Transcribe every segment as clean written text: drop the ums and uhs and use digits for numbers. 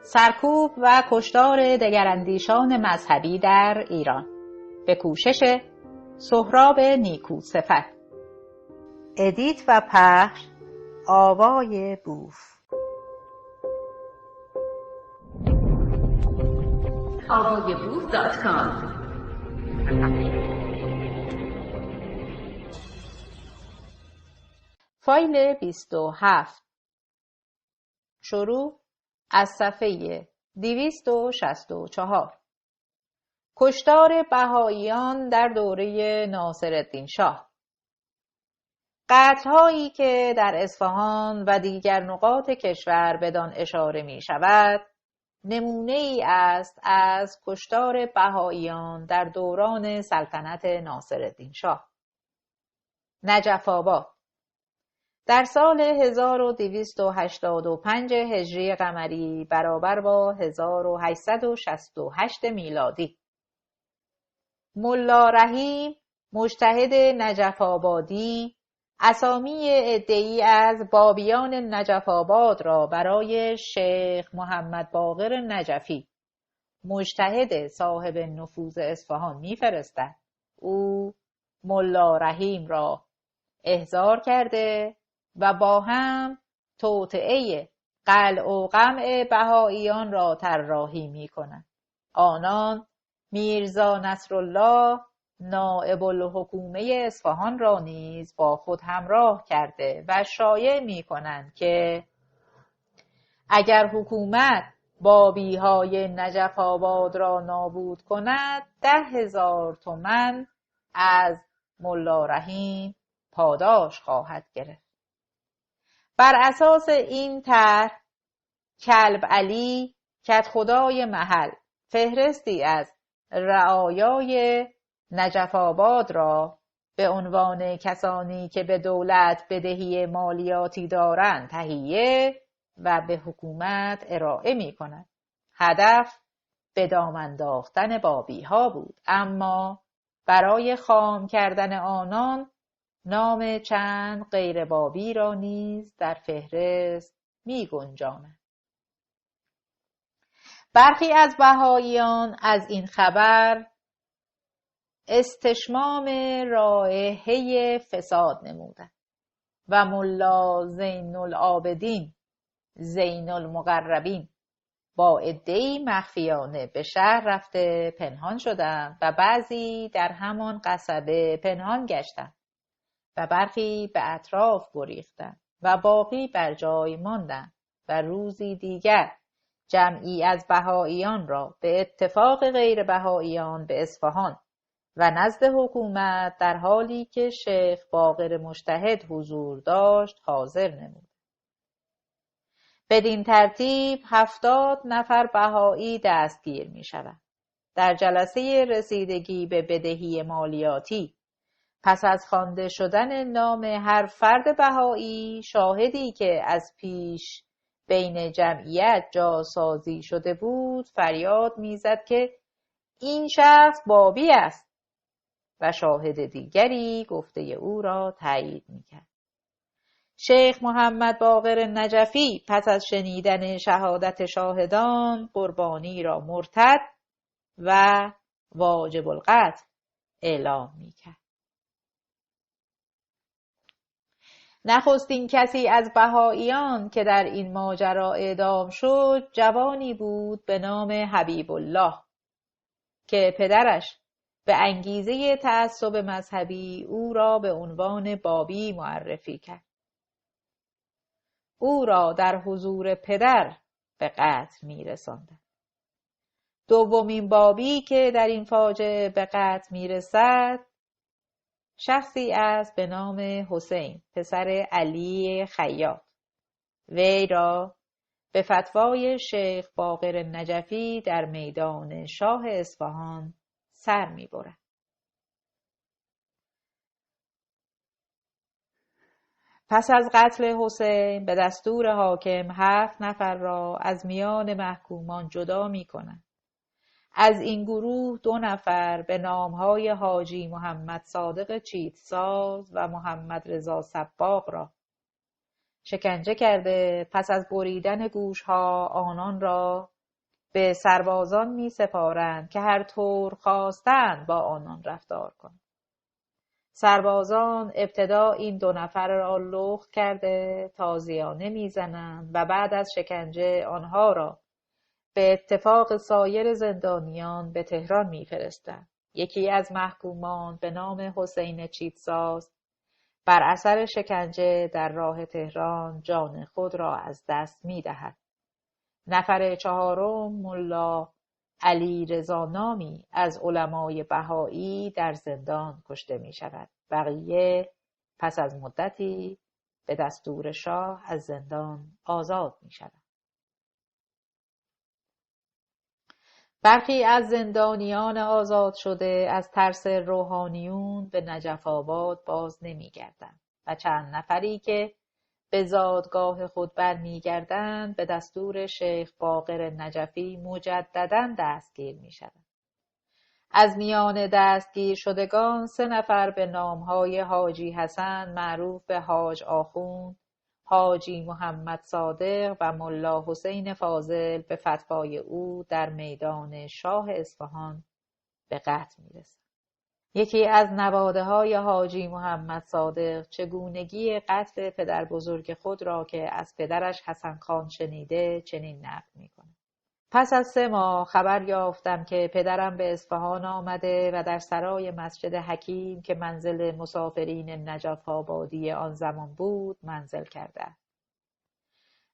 سرکوب و کشتار دگراندیشان مذهبی در ایران به کوشش سهراب نیکوصفت. ادیت و پخش آوای بوف. آوایبوف.com. فایل 27. شروع از صفحه 264. کشتار بهائیان در دوره ناصرالدین شاه. قتل‌هایی که در اصفهان و دیگر نقاط کشور بدان اشاره می شود نمونه‌ای است از کشتار بهائیان در دوران سلطنت ناصرالدین شاه. نجف آباد در سال 1285 هجری قمری برابر با 1868 میلادی. ملا رحیم مجتهد نجف آبادی اسامی عده‌ای از بابیان نجف آباد را برای شیخ محمد باقر نجفی مجتهد صاحب نفوذ اصفهان می‌فرستد. او ملا رحیم را احضار کرده و با هم توطئه قلع و قمع بهائیان را طراحی می‌کنند. آنان میرزا نصرالله نائب الحکومه اصفهان را نیز با خود همراه کرده و شایع می‌کنند که اگر حکومت بابی‌های نجف آباد را نابود کند 10,000 تومان از ملا رحیم پاداش خواهد گرفت. بر اساس این طرح کلب علی کدخدای محل فهرستی از رعایای نجف آباد را به عنوان کسانی که به دولت بدهی مالیاتی دارند تهیه و به حکومت ارائه می کند. هدف به دام انداختن بابی ها بود، اما برای خام کردن آنان نام چند غیر بابی را نیز در فهرست می گنجاند. برخی از بهائیان از این خبر استشمام رایحه فساد نمودند و ملا زین العابدین زین المقربین با عده‌ای مخفیانه به شهر رفته پنهان شدند و بعضی در همان قصبه پنهان گشتند و برخی به اطراف گریختند و باقی بر جای ماندند و روزی دیگر جمعی از بهائیان را به اتفاق غیر بهائیان به اصفهان و نزد حکومت در حالی که شیخ باقر مجتهد حضور داشت حاضر نمود. بدین ترتیب 70 نفر بهائی دستگیر می شود. در جلسه رسیدگی به بدهی مالیاتی پس از خوانده شدن نام هر فرد بهائی، شاهدی که از پیش بین جمعیت جاسازی شده بود فریاد میزد که این شخص بابی است و شاهد دیگری گفته او را تایید میکرد. شیخ محمد باقر نجفی پس از شنیدن شهادت شاهدان قربانی را مرتد و واجب القتل اعلام میکرد. نخستین کسی از بهائیان که در این ماجرا اعدام شد جوانی بود به نام حبیب الله که پدرش به انگیزه تعصب مذهبی او را به عنوان بابی معرفی کرد. او را در حضور پدر به قتل می‌رساندند. دومین بابی که در این فاجعه به قتل می‌رسد شخصی است به نام حسین پسر علی خیاط. وی را به فتوای شیخ باقر نجفی در میدان شاه اصفهان سر می‌برد. پس از قتل حسین به دستور حاکم 7 نفر را از میان محکومان جدا می‌کند. از این گروه 2 نفر به نامهای حاجی محمد صادق چیتساز و محمد رضا سباق را شکنجه کرده پس از بریدن گوشها آنان را به سربازان می سپارند که هر طور خواستند با آنان رفتار کنند. سربازان ابتدا این 2 نفر را لخت کرده تازیانه میزنند و بعد از شکنجه آنها را به اتفاق سایر زندانیان به تهران میفرستند. یکی از محکومان به نام حسین چیتساز بر اثر شکنجه در راه تهران جان خود را از دست میدهد. نفر 4 ملا علی رضا نامی از علمای بهایی در زندان کشته می شود. بقیه پس از مدتی به دستور شاه از زندان آزاد می شود. برخی از زندانیان آزاد شده از ترس روحانیون به نجف آباد باز نمی گردند و چند نفری که به زادگاه خود برمیگردند به دستور شیخ باقر نجفی مجدداً دستگیر می شوند. از میان دستگیر شدگان 3 نفر به نامهای حاجی حسن معروف به حاج آخوند، حاجی محمد صادق و ملا حسین فاضل به فتوای او در میدان شاه اصفهان به قتل می رسند. یکی از نواده‌های حاجی محمد صادق چگونگی قتل پدر بزرگ خود را که از پدرش حسن خان شنیده چنین نقل می‌کند. پس از 3 ماه خبر یافتم که پدرم به اصفهان آمده و در سرای مسجد حکیم که منزل مسافرین نجف آبادی آن زمان بود منزل کرده.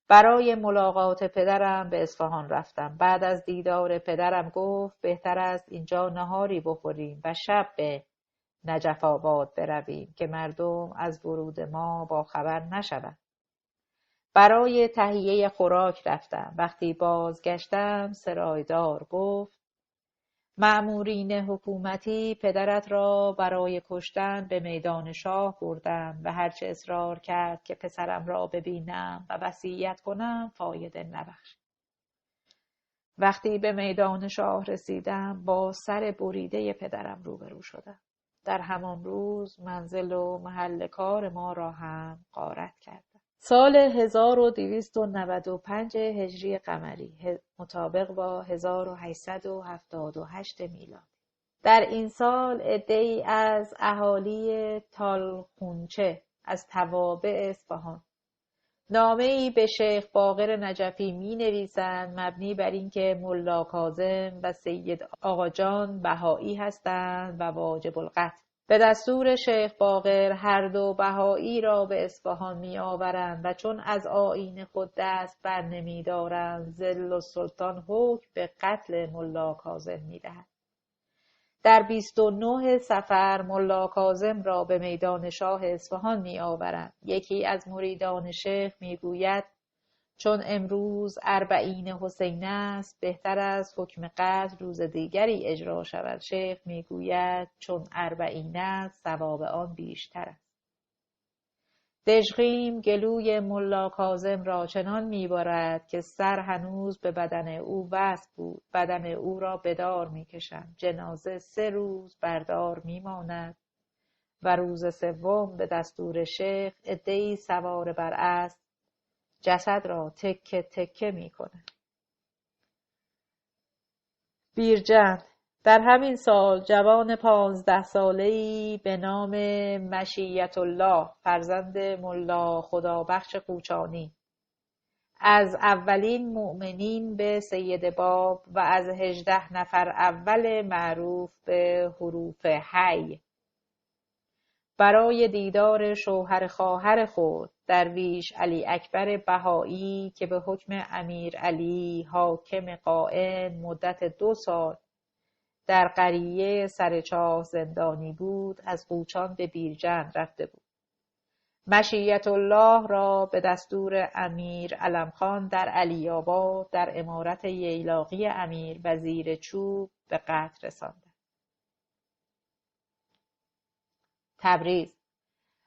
برای ملاقات پدرم به اصفهان رفتم. بعد از دیدار پدرم گفت بهتر است اینجا نهاری بخوریم و شب به نجف آباد برویم که مردم از ورود ما با خبر نشوند. برای تهیه خوراک رفتم. وقتی بازگشتم سرایدار گفت مأمورین حکومتی پدرت را برای کشتن به میدان شاه بردند و هرچه اصرار کرد که پسرم را ببینم و وصیت کنم فایده نبخشید. وقتی به میدان شاه رسیدم با سر بریده پدرم روبرو شدم. در همان روز منزل و محل کار ما را هم غارت کردند. سال 1295 هجری قمری مطابق با 1878 میلادی. در این سال عده‌ای از اهالی تالخونچه از توابع اصفهان نامه‌ای به شیخ باقر نجفی می‌نویسند مبنی بر اینکه ملا کاظم و سید آقاجان بهایی هستند و واجب القتل. به دستور شیخ باقر هر 2 بهایی را به اصفهان می‌آورند و چون از آیین خود دست بر نمی‌دارند ظل السلطان حکم به قتل ملا کاظم می‌دهد. در 29 صفر ملا کاظم را به میدان شاه اصفهان می‌آورند. یکی از مریدان شیخ می‌گوید چون امروز 40 حسین است بهتر است حکم قتل روز دیگری اجرا شود. شیخ میگوید چون 40 است ثواب آن بیشتر است. دژخیم گلوی ملا کاظم را چنان میبارد که سر هنوز به بدن او وصل بود. بدن او را به دار میکشند. جنازه 3 روز بردار میماند و روز 3 به دستور شیخ عده‌ای سوار بر اسب جسد را تکه تکه می کنه. بیرجند در همین سال جوان 15 ساله‌ای به نام مشیت الله فرزند ملا خدابخش قوچانی از اولین مؤمنین به سید باب و از 18 نفر اول معروف به حروف حی برای دیدار شوهر خواهر خود درویش علی اکبر بهایی که به حکم امیر علی حاکم قائم مدت 2 سال در قریه سرچاه زندانی بود از قوچان به بیرجند رفته بود. مشیت الله را به دستور امیر علم خان در علی آباد در امارت ییلاقی امیر وزیر چوب به قتل رساند. تبریز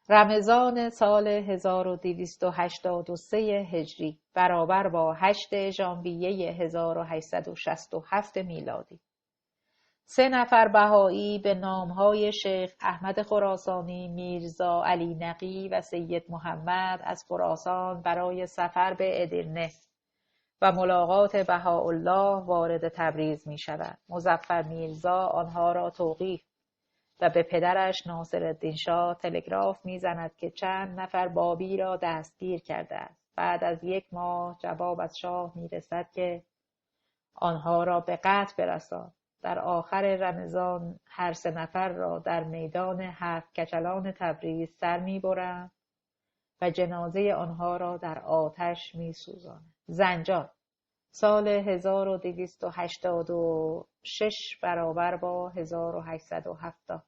رمضان سال 1283 هجری برابر با 8 ژانویه 1867 میلادی. 3 نفر بهایی به نامهای شیخ احمد خراسانی، میرزا علی نقی و سید محمد از خراسان برای سفر به ادرنه و ملاقات بهاءالله وارد تبریز می شود. مظفر میرزا آنها را توقیف و به پدرش ناصرالدین شاه تلگراف می زند که چند نفر بابی را دستگیر کرده است. بعد از 1 ماه جواب از شاه می رسد که آنها را به قتل برسان. در آخر رمضان هر 3 نفر را در میدان 7 کچلان تبریز سر می برند و جنازه آنها را در آتش می سوزانند. زنجان سال 1286 برابر با 1870.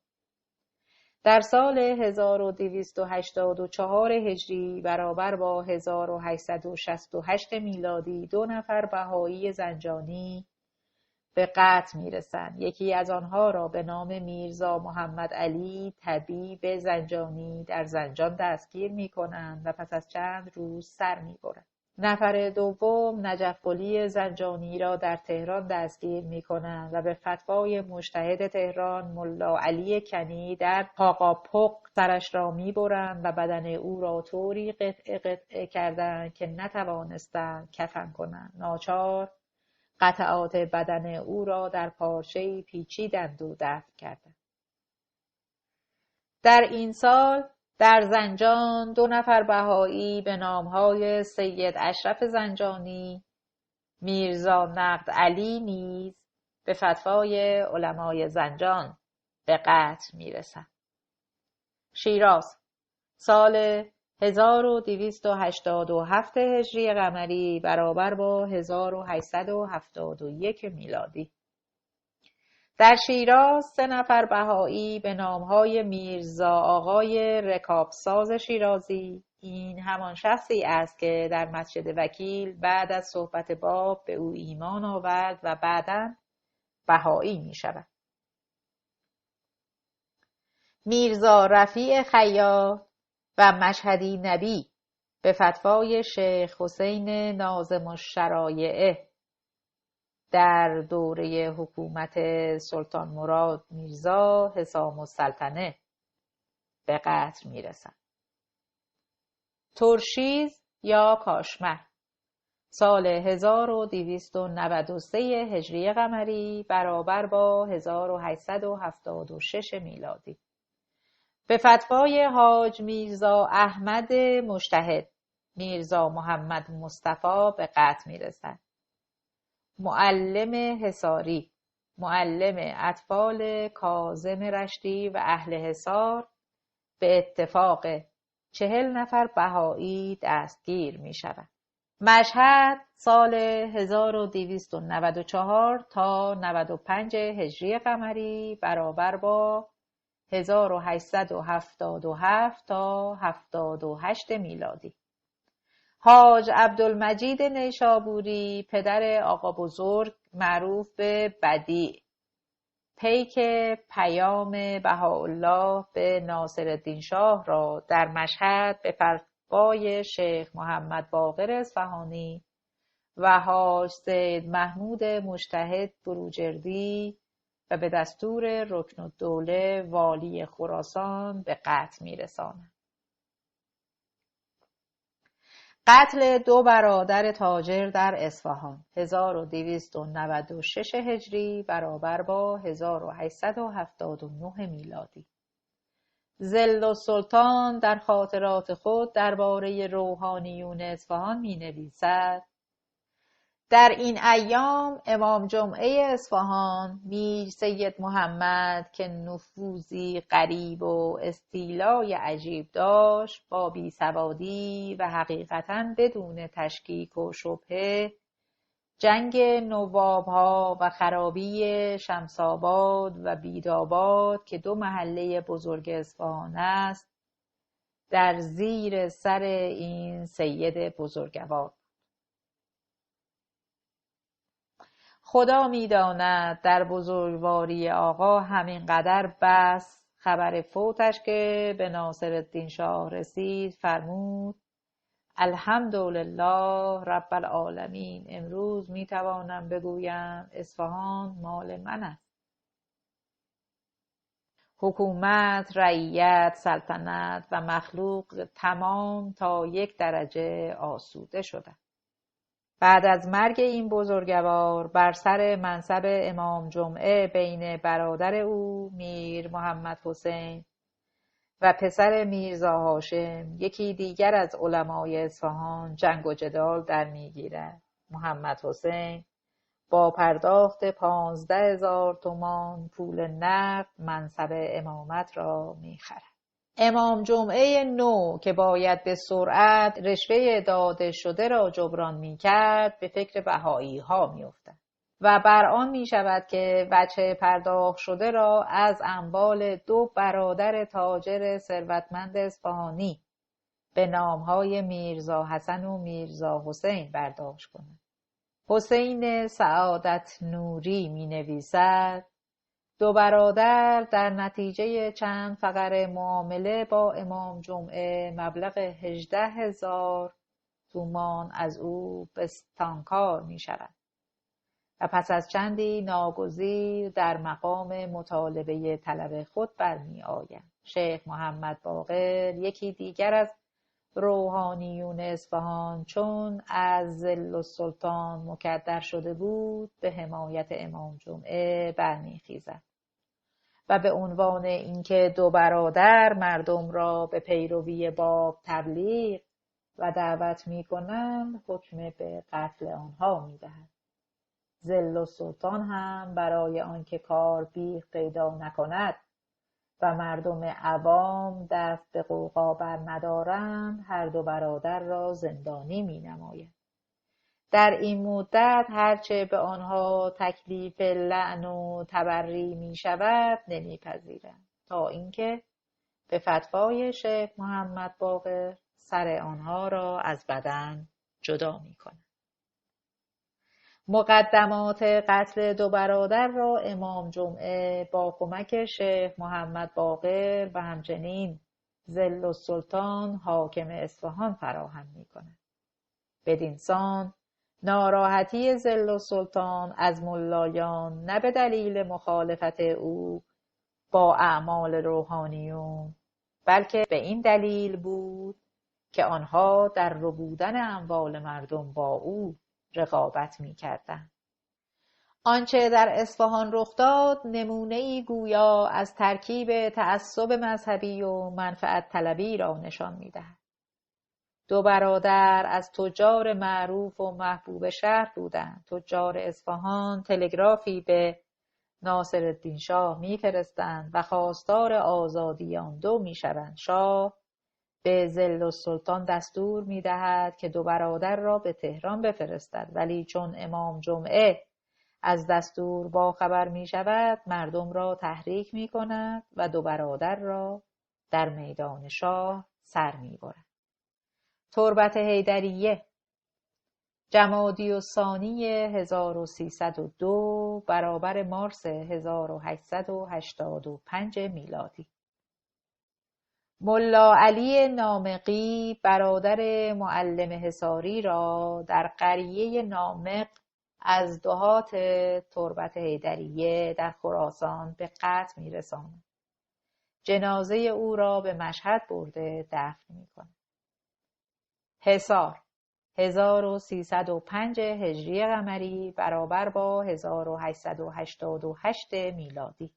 در سال 1284 هجری برابر با 1868 میلادی 2 نفر بهایی زنجانی به قتل میرسند. یکی از آنها را به نام میرزا محمد علی طبیب زنجانی در زنجان دستگیر میکنند و پس از چند روز سر میبرند. نفر دوم نجف قلی زنجانی را در تهران دستگیر میکنند و به فتوای مجتهد تهران ملا علی کنی در پاقاپق سرش را میبرند و بدن او را طوری قطعه قطعه کردند که نتوانستند کفن کنند. ناچار قطعات بدن او را در پارچه‌ای پیچیدند و دفن کردند. در این سال در زنجان 2 نفر بهایی به نامهای سید اشرف زنجانی، میرزا نقد علی نیز به فتوای علمای زنجان به قتل میرسند. شیراز سال 1287 هجری قمری برابر با 1871 میلادی. در شیراز 3 نفر بهایی به نامهای میرزا آقای رکابساز شیرازی، این همان شخصی است که در مسجد وکیل بعد از صحبت باب به او ایمان آورد و بعداً بهایی می شود. میرزا رفیع خیاط و مشهدی نبی به فتوای شیخ حسین ناظم الشرایع در دوره حکومت سلطان مراد میرزا حسام السلطنه به قتل میرسند. ترشیز یا کاشمر سال 1293 هجری قمری برابر با 1876 میلادی. به فتوای حاج میرزا احمد مجتهد میرزا محمد مصطفی به قتل میرسد. معلم حصاری معلم اطفال کاظم رشتی و اهل حصار به اتفاق 40 نفر بهایی دستگیر می شود. مشهد سال 1294 تا 95 هجری قمری برابر با 1877 تا 78 میلادی. حاج عبدالمجید نیشابوری پدر آقا بزرگ معروف به بدیع پیک پیام بهاءالله به ناصرالدین شاه را در مشهد به فتوای شیخ محمد باقر اصفهانی و حاج سید محمود مجتهد بروجردی و به دستور رکن الدوله والی خراسان به قتل می‌رساند. قتل 2 برادر تاجر در اصفهان 1296 هجری برابر با 1879 میلادی. ظل السلطان در خاطرات خود درباره روحانیون اصفهان می‌نویسد: در این ایام امام جمعه اصفهان میر سید محمد که نفوذی غریب و استیلای عجیب داشت با بیسوادی و حقیقتاً بدون تشکیک و شبهه جنگ نوابها و خرابی شمساباد و بیداباد که 2 محله بزرگ اصفهان است در زیر سر این سید بزرگوار. خدا می‌داند در بزرگواری آقا همینقدر بس خبر فوتش که به ناصرالدین شاه رسید فرمود: الحمدلله رب العالمین، امروز میتوانم بگویم اصفهان مال من است. حکومت، رعیت، سلطنت و مخلوق تمام تا یک درجه آسوده شدند. بعد از مرگ این بزرگوار بر سر منصب امام جمعه بین برادر او میر محمد حسین و پسر میرزا هاشم یکی دیگر از علمای اصفهان جنگ و جدال در میگیرد. محمد حسین با پرداخت 15,000 تومان پول نقد منصب امامت را میخرد. امام جمعه نو که باید به سرعت رشوه داده شده را جبران میکرد به فکر بهایی ها میافتد و بر آن میشود که وجه پرداخت شده را از اموال 2 برادر تاجر ثروتمند اصفهانی به نامهای میرزا حسن و میرزا حسین برداشت کند. حسین سعادت نوری می نویسد 2 برادر در نتیجه چند فقر معامله با امام جمعه مبلغ 18,000 تومان از او بستانکار می شود و پس از چندی ناگزیر در مقام مطالبه طلب خود برمی آید. شیخ محمد باقر یکی دیگر از روحانیون اصفهان چون از ظل السلطان مکدر شده بود به حمایت امام جمعه برمیخیزد و به عنوان اینکه 2 برادر مردم را به پیروی باب تبلیغ و دعوت می‌کنند حکم به قتل آنها می‌دهد. ظل السلطان هم برای آنکه کار بیخ پیدا نکند و مردم عوام دست به غوغا بر ندارند هر 2 برادر را زندانی می نماید. در این مدت هرچه به آنها تکلیف لعن و تبری می شود نمی پذیرند تا اینکه به فتوای شیخ محمد باقر سر آنها را از بدن جدا می کنند. مقدمات قتل 2 برادر را امام جمعه با کمک شیخ محمد باقر و همچنین ظل السلطان حاکم اصفهان فراهم می‌کند. بدین سان ناراحتی ظل السلطان از ملایان نه به دلیل مخالفت او با اعمال روحانیون بلکه به این دلیل بود که آنها در ربودن اموال مردم با او رقابت می‌کردند. آنچه در اصفهان رخ داد نمونه‌ای گویا از ترکیب تعصب مذهبی و منفعت طلبی را نشان می‌دهد. 2 برادر از تجار معروف و محبوب شهر بودند. تجار اصفهان تلگرافی به ناصرالدین شاه می‌فرستند و خواستار آزادی آن 2 می‌شوند. شاه به ظل السلطان دستور می‌دهد که 2 برادر را به تهران بفرستد، ولی چون امام جمعه از دستور باخبر می‌شود مردم را تحریک می‌کند و 2 برادر را در میدان شاه سر می‌برد. تربت حیدریه جمادی الثانی 1302 برابر مارس 1885 میلادی. ملا علی نامقی برادر معلم حصاری را در قریه نامق از دهات تربت حیدریه در خراسان به قتل می‌رساند. جنازه او را به مشهد برده دفن می‌کند. حصار 1305 هجری قمری برابر با 1888 میلادی.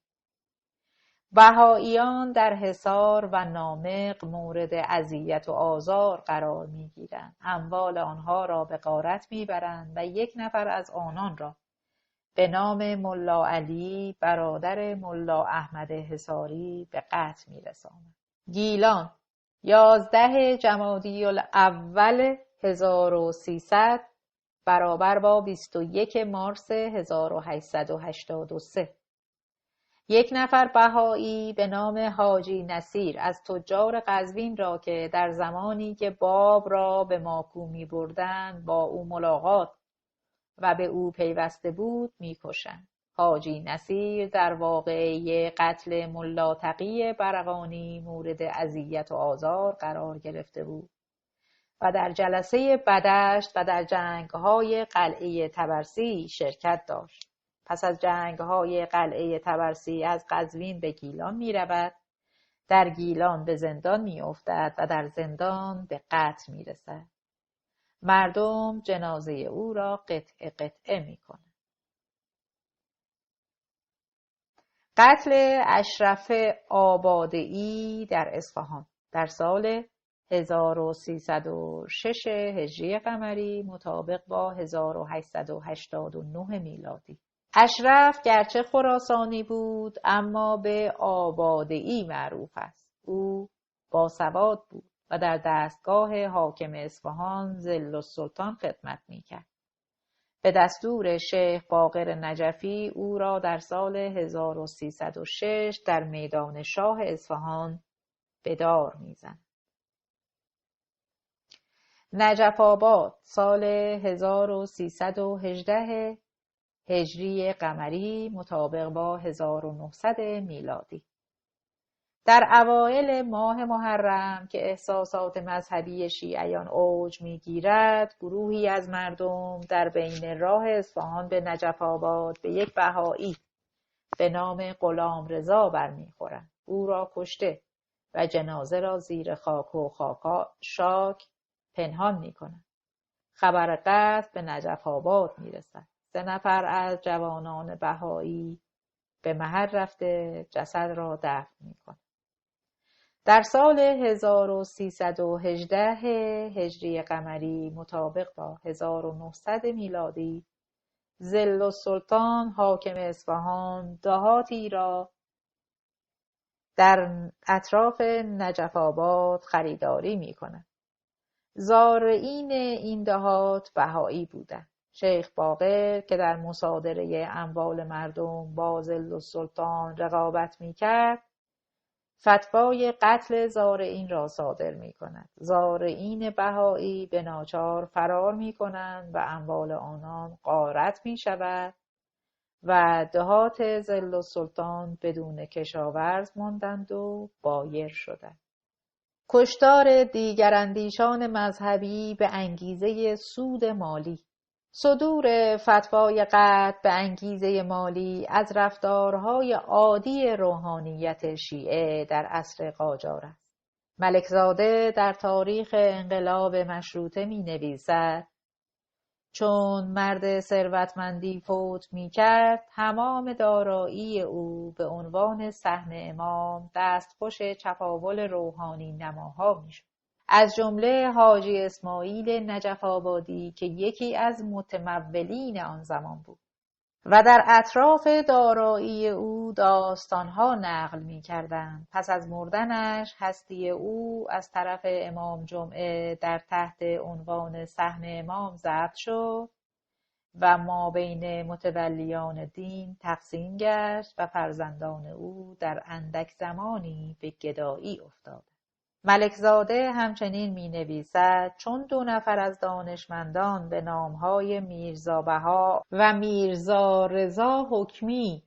بهائیان در حصار و نامق مورد اذیت و آزار قرار می‌گیرند. اموال آنها را به غارت می‌برند و 1 نفر از آنان را به نام ملا علی برادر ملا احمد حصاری به قتل می‌رسانند. گیلان 11 جمادی الاول 1300 برابر با 21 مارس 1883 1 نفر بهایی به حاجی حاجی نصیر از تجار قزوین را که در زمانی که باب را به ماکو می بردند با او ملاقات و به او پیوسته بود می‌کشند. حاجی نصیر در واقعه قتل ملا تقی برقانی مورد اذیت و آزار قرار گرفته بود و در جلسه بدشت و در جنگ‌های قلعه طبرسی شرکت داشت. پس از جنگ‌های قلعه طبرسی از قزوین به گیلان می‌رود، در گیلان به زندان می‌افتد و در زندان به قتل می‌رسد. مردم جنازه او را قطعه قطعه می‌کنند. قتل اشرف آبادئی در اصفهان در سال 1306 هجری قمری مطابق با 1889 میلادی. اشرف گرچه خراسانی بود اما به آبادئی معروف است. او باسواد بود و در دستگاه حاکم اصفهان ظل السلطان خدمت میکرد. به دستور شیخ باقر نجفی او را در سال 1306 در میدان شاه اصفهان به دار میزند. نجف آباد سال 1318 هجری قمری مطابق با 1900 میلادی. در اوایل ماه محرم که احساسات مذهبی شیعیان اوج میگیرد، گروهی از مردم در بین راه اصفهان به نجف آباد به یک بهایی به نام غلام رضا برمیخورند. او را کشته و جنازه را زیر خاک و شاک پنهان میکنند. خبر قتل به نجف آباد میرسد. 3 نفر از جوانان بهایی به محل رفته جسد را دفن میکنند. در سال 1318 هجری قمری مطابق با 1900 میلادی ظل السلطان حاکم اصفهان دهاتی را در اطراف نجف آباد خریداری می‌کند. زارعین این دهات بهایی بودند. شیخ باقر که در مصادره اموال مردم با ظل السلطان رقابت می‌کرد، فتوای قتل زارعین را صادر می‌کند. زارعین بهایی به ناچار فرار می‌کنند و اموال آنان غارت می‌شود و دهات ظل السلطان بدون کشاورز ماندند و بایر شدند. کشتار دیگر اندیشان مذهبی به انگیزه سود مالی. صدور فتوای قتل به انگیزه مالی از رفتارهای عادی روحانیت شیعه در عصر قاجار است. ملکزاده در تاریخ انقلاب مشروطه می نویسد: چون مرد ثروتمندی فوت می کرد، تمام دارایی او به عنوان صحن امام دستخوش چپاول روحانی نماها می شد. از جمله حاجی اسماعیل نجف آبادی که یکی از متمولین آن زمان بود و در اطراف دارایی او داستانها نقل می کردند. پس از مردنش هستی او از طرف امام جمعه در تحت عنوان صحن امام ضبط شد و ما بین متولیان دین تقسیم گشت و فرزندان او در اندک زمانی به گدایی افتاد. ملکزاده همچنین می نویسد: چون 2 نفر از دانشمندان به نامهای میرزا بها و میرزا رضا حکمی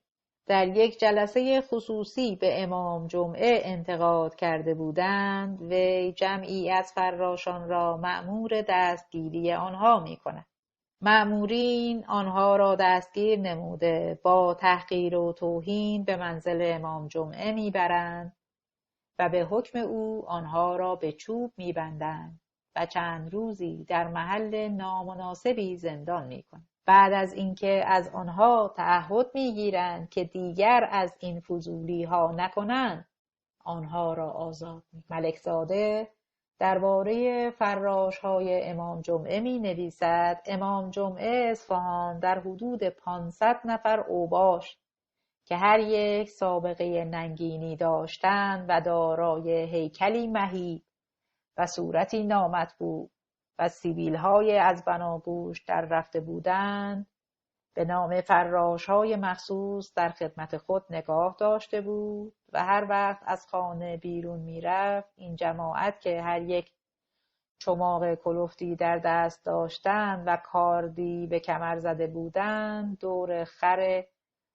در یک جلسه خصوصی به امام جمعه انتقاد کرده بودند، وی جمعی از فراشان را مأمور دستگیری آنها می کند. مأمورین آنها را دستگیر نموده با تحقیر و توهین به منزل امام جمعه می برند و به حکم او آنها را به چوب می‌بندند و چند روزی در محل نامناسبی زندان می‌کنند. بعد از اینکه از آنها تعهد می‌گیرند که دیگر از این فضولی‌ها نکنند، آنها را آزاد می‌کنند. ملکزاده درباره فراش‌های امام جمعه می‌نویسد: امام جمعه اصفهان در حدود 500 نفر اوباش که هر یک سابقه ننگینی داشتند و دارای هیکلی مهیب و صورتی نامطبوع و سیبیل‌های از بناگوش در رفته بودند، به نام فراش‌های مخصوص در خدمت خود نگاه داشته بود و هر وقت از خانه بیرون می‌رفت، این جماعت که هر یک چماق کلفتی در دست داشتند و کاردی به کمر زده بودند، دور خر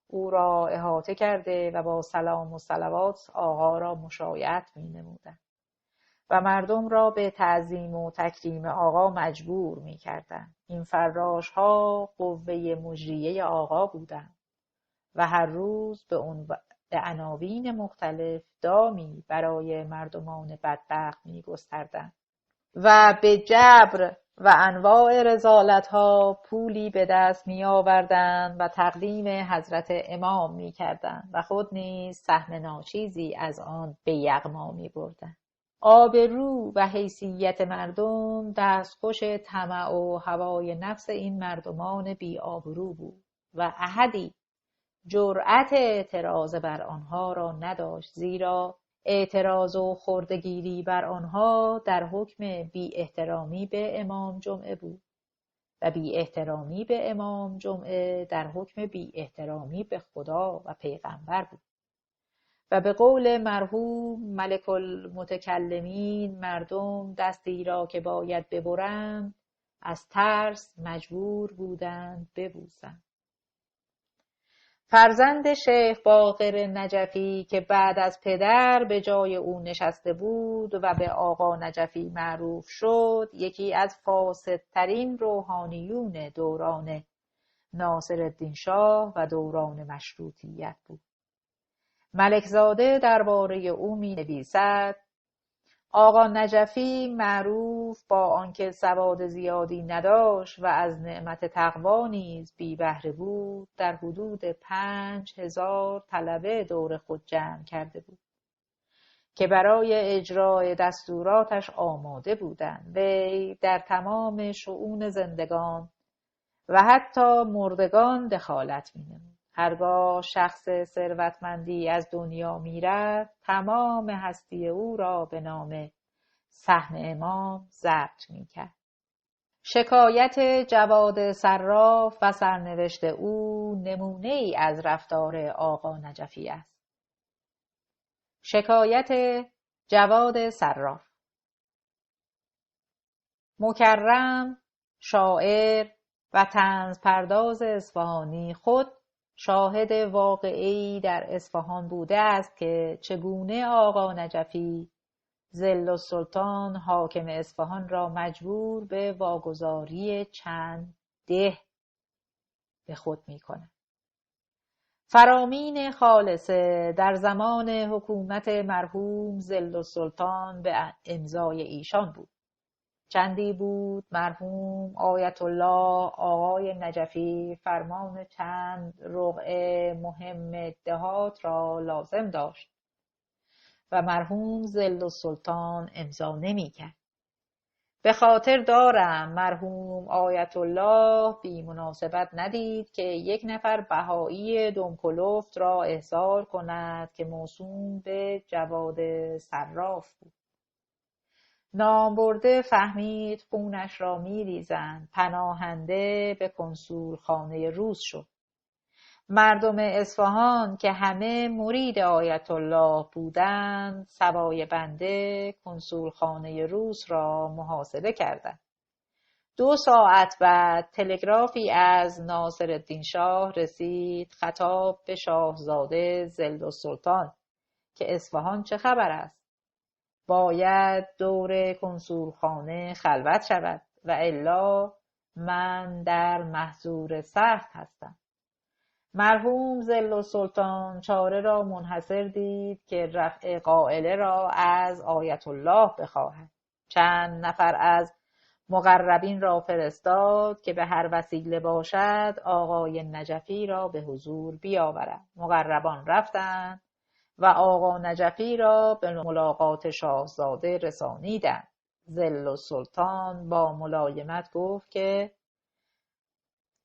او را احاطه کرده و با سلام و صلوات آقا را مشایعت می نمودند و مردم را به تعظیم و تکریم آقا مجبور می کردند. این فراش ها قوه مجریه آقا بودند. و هر روز به عناوین مختلف دامی برای مردمان بدبخت می‌گستردند و به جبر و انواع رذالت‌ها پولی به دست می‌آوردند و تقدیم حضرت امام می‌کردند و خود نیز سهم ناچیزی از آن به یغما می‌بردند. آبرو و حیثیت مردم دستخوش طمع و هوای نفس این مردمان بی آبرو بود و احدی جرأت اعتراض بر آنها را نداشت، زیرا اعتراض و خردگیری بر آنها در حکم بی احترامی به امام جمعه بود و بی احترامی به امام جمعه در حکم بی احترامی به خدا و پیغمبر بود. و به قول مرحوم ملک المتکلمین مردم دستی را که باید ببرند از ترس مجبور بودند ببوسند. فرزند شیخ باقر نجفی که بعد از پدر به جای او نشسته بود و به آقا نجفی معروف شد، یکی از فاسدترین روحانیون دوران ناصرالدین شاه و دوران مشروطیت بود. ملکزاده درباره او می نویسد: آقا نجفی معروف با آنکه سواد زیادی نداشت و از نعمت تقوا نیز بی بهره بود، در حدود 5000 طلبه دور خود جمع کرده بود که برای اجرای دستوراتش آماده بودند. وی در تمام شؤون زندگان و حتی مردگان دخالت می‌نمود. هرگاه شخص ثروتمندی از دنیا می‌رفت، تمام هستی او را به نام سهم امام ضبط می‌کرد. شکایت جواد صراف و سرنوشت او نمونه‌ای از رفتار آقا نجفی است. شکایت جواد صراف. مکرم شاعر و طنز پرداز اصفهانی خود شاهد واقعه‌ای در اصفهان بوده است که چگونه آقا نجفی ظل السلطان حاکم اصفهان را مجبور به واگذاری چند ده به خود می‌کند. فرامین خالصه در زمان حکومت مرحوم ظل السلطان به امضای ایشان بود. چندی بود مرحوم آیت الله آقای نجفی فرمان چند رقعه مهم دهات را لازم داشت و مرحوم ظل السلطان امضا نمی‌کرد. به خاطر دارم مرحوم آیت الله بی مناسبت ندید که یک نفر بهایی دمکلفت را احضار کند که موسوم به جواد صراف بود. نام برده فهمید خونش را می‌ریزند. پناهنده به کنسول خانه روس شد. مردم اصفهان که همه مرید آیت الله بودند، سوای بنده کنسول خانه روس را محاصره کردند. 2 ساعت بعد تلگرافی از ناصرالدین شاه رسید خطاب به شاهزاده ظل السلطان که اصفهان چه خبر است؟ باید دور کنسول خانه خلوت شود و الا من در محظور سخت هستم. مرحوم ظل السلطان چاره را منحصر دید که رفع قائله را از آیت الله بخواهد. چند نفر از مقربین را فرستاد که به هر وسیله باشد آقای نجفی را به حضور بیاورد. مقربان رفتند و آقا نجفی را به ملاقات شاهزاده رسانیدند. ظل السلطان با ملایمت گفت که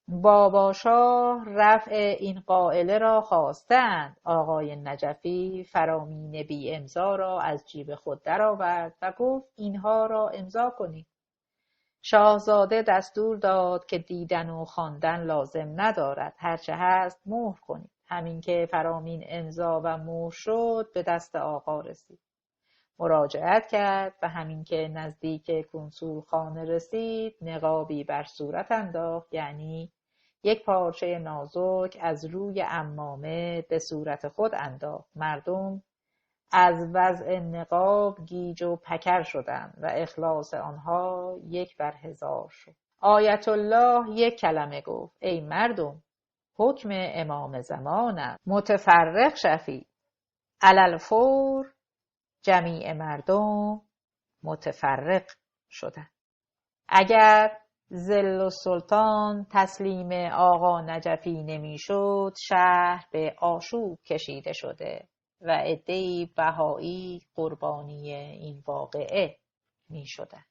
بابا شاه رفع این قائله را خواستند. آقای نجفی فرامین بی امضا را از جیب خود درآورد و گفت اینها را امضا کنید. شاهزاده دستور داد که دیدن و خواندن لازم ندارد، هرچه هست مهر کنید. همین که فرامین امضا و مهر شد به دست آقا رسید. مراجعت کرد و همین که نزدیک کنسول خانه رسید نقابی بر صورت انداخت، یعنی یک پارچه نازک از روی عمامه به صورت خود انداخت. مردم از وضع نقاب گیج و پکر شدند و اخلاص آنها 1/1000 شد. آیت الله یک کلمه گفت: ای مردم، حکم امام زمانم متفرق شفی، علل فور جمیع مردم متفرق شدن. اگر ظل السلطان تسلیم آقا نجفی نمیشد، شهر به آشوب کشیده شده و عده‌ای بهایی قربانی این واقعه می شدن.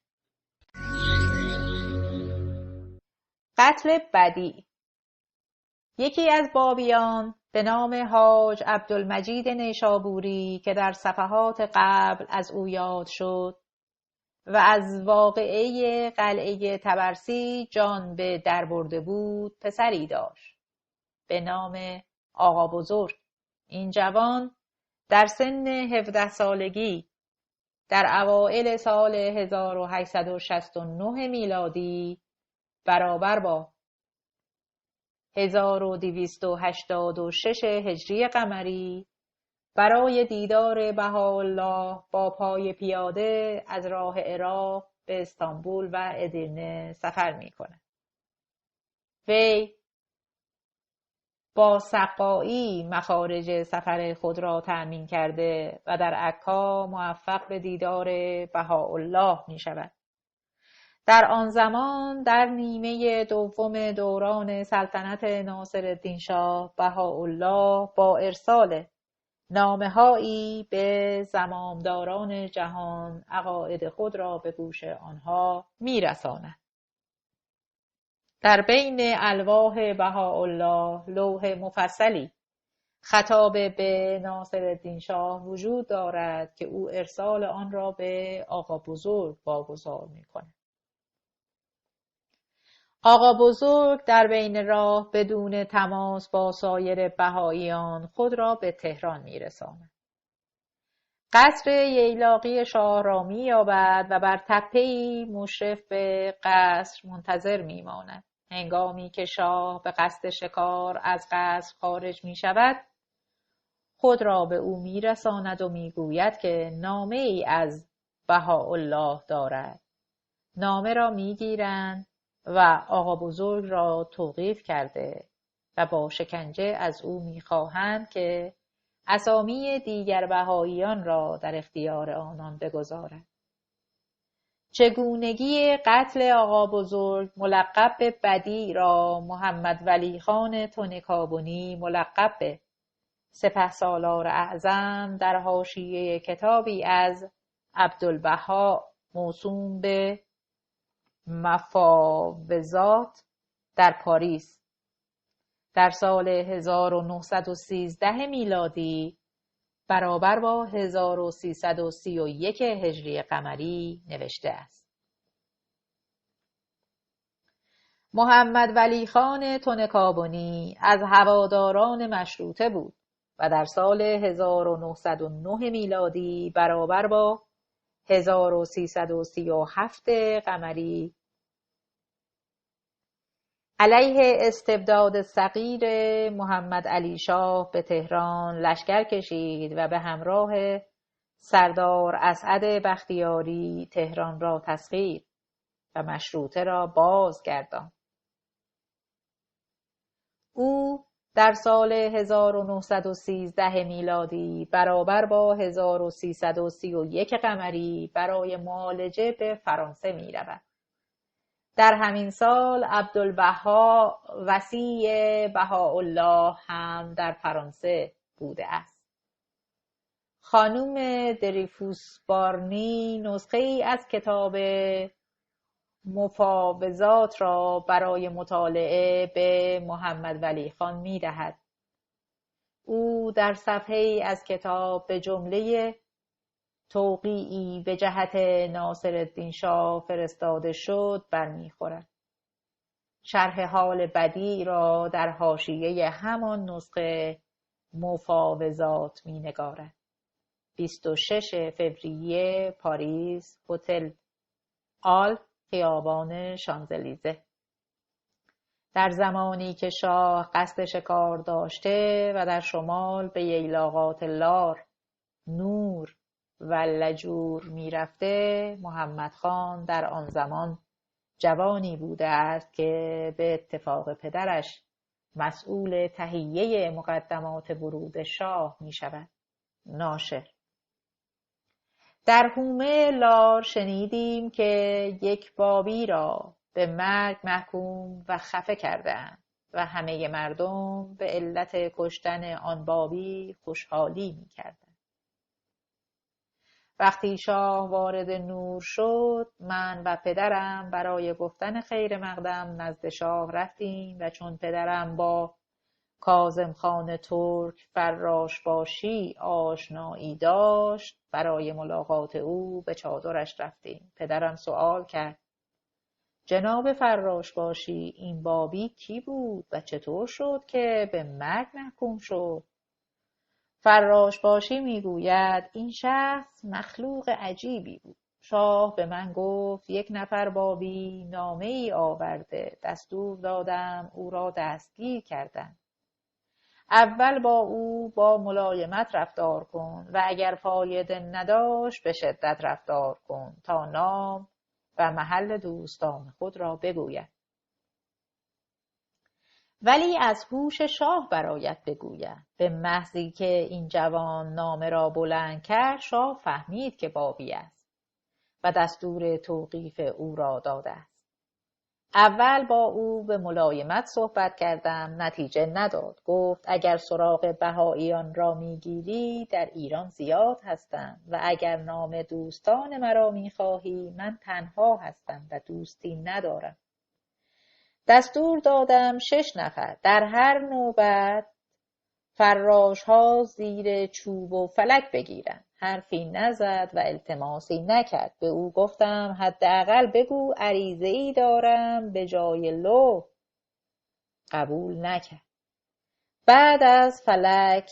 قتل بدیع. یکی از بابیان به نام حاج عبدالمجید نیشابوری که در صفحات قبل از او یاد شد و از واقعه قلعه طبرسی جان به در برده بود، پسری داشت به نام آقا بزرگ. این جوان در سن 17 سالگی در اوائل سال 1869 میلادی برابر با 1286 هجری قمری برای دیدار بهاءالله با پای پیاده از راه عراق به استانبول و ادیرنه سفر می کند. وی با سقایی مخارج سفر خود را تأمین کرده و در عکا موفق به دیدار بهاءالله می شود. در آن زمان در نیمه دوم دوران سلطنت ناصرالدین شاه، بهاءالله با ارسال نامه‌هایی به زمامداران جهان عقاید خود را به گوش آنها می‌رساند. در بین الواح بهاءالله لوح مفصلی خطاب به ناصرالدین شاه وجود دارد که او ارسال آن را به آقا بزرگ واگذار می‌کند. آقا بزرگ در بین راه بدون تماس با سایر بهائیان خود را به تهران می‌رساند. قصر ییلاقی شاه را می‌یابد و بر تپه‌ای مشرف به قصر منتظر می‌ماند. هنگامی که شاه به قصد شکار از قصر خارج می‌شود، خود را به او می‌رساند و می‌گوید که نامه‌ای از بهاءالله دارد. نامه را می‌گیرند و آقا بزرگ را توقیف کرده و با شکنجه از او می‌خواهند که اسامی دیگر بهائیان را در اختیار آنان بگذارد. چگونگی قتل آقا بزرگ ملقب به بدیع را محمد ولی خان تنکابنی ملقب به سپهسالار اعظم در حاشیه کتابی از عبدالبها موسوم به مفاوضات در پاریس در سال 1913 میلادی برابر با 1331 هجری قمری نوشته است. محمد ولی خان تنکابنی از هواداران مشروطه بود و در سال 1909 میلادی برابر با 1337 قمری علیه استبداد صغیر محمد علی شاه به تهران لشکر کشید و به همراه سردار اسعد بختیاری تهران را تسخیر و مشروطه را بازگرداند. او در سال 1913 میلادی برابر با 1331 قمری برای معالجه به فرانسه می رود. در همین سال عبدالبها وصی بهاءالله هم در فرانسه بوده است. خانم دریفوس بارنی نسخه ای از کتاب مفاوضات را برای مطالعه به محمد ولی خان می دهد. او در صفحه ای از کتاب به جمله توقیعی به جهت ناصرالدین شاه فرستاده شد برمیخورد. شرح حال بدیع را در حاشیه همان نسخه مفاوضات می نگارد. 26 فوریه پاریس، هتل آل، خیابان شانزلیزه. در زمانی که شاه قصد شکار داشته و در شمال به ییلاقات لار، نور و لجور می رفته، محمد خان در آن زمان جوانی بوده است که به اتفاق پدرش مسئول تهیه مقدمات ورود شاه می شود. ناشر. در حومه لار شنیدیم که یک بابی را به مرگ محکوم و خفه کردند و همه مردم به علت کشتن آن بابی خوشحالی می کردند. وقتی شاه وارد نور شد، من و پدرم برای گفتن خیر مقدم نزد شاه رفتیم و چون پدرم با کاظم خان ترک فراشباشی آشنایی داشت، برای ملاقات او به چادرش رفتیم. پدرم سؤال کرد: جناب فراشباشی، این بابی کی بود و چطور شد که به مرگ محکوم شد؟ فراشباشی میگوید این شخص مخلوق عجیبی بود. شاه به من گفت یک نفر بابی نامه ای آورده، دستور دادم او را دستگیر کردند. اول با او با ملایمت رفتار کن و اگر فایده نداشت به شدت رفتار کن تا نام و محل دوستان خود را بگوید. ولی از هوش شاه برایت بگوید. به محضی که این جوان نامه را بلند کرد، شاه فهمید که بابی است و دستور توقیف او را داده است. اول با او به ملایمت صحبت کردم، نتیجه نداد. گفت اگر سراغ بهائیان را میگیری در ایران زیاد هستند و اگر نام دوستان مرا میخواهی من تنها هستم و دوستی ندارم. دستور دادم 6 نفر در هر نوبت فراشها زیر چوب و فلک بگیرند. حرفی نزد و التماسی نکرد. به او گفتم حداقل بگو عریضه‌ای دارم به جای لو. قبول نکرد. بعد از فلک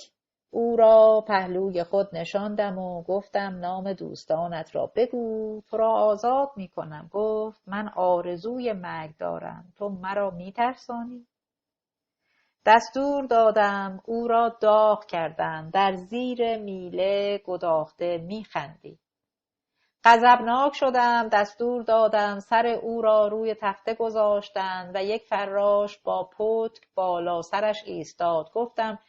او را پهلوی خود نشاندم و گفتم نام دوستانت را بگو، تو را آزاد می کنم. گفت من آرزوی مرگ دارم، تو مرا می ترسانی؟ دستور دادم او را داغ کردند، در زیر میله گداخته می خندید. غضبناک شدم، دستور دادم سر او را روی تخته گذاشتند و یک فراش با پتک بالا سرش ایستاد. گفتم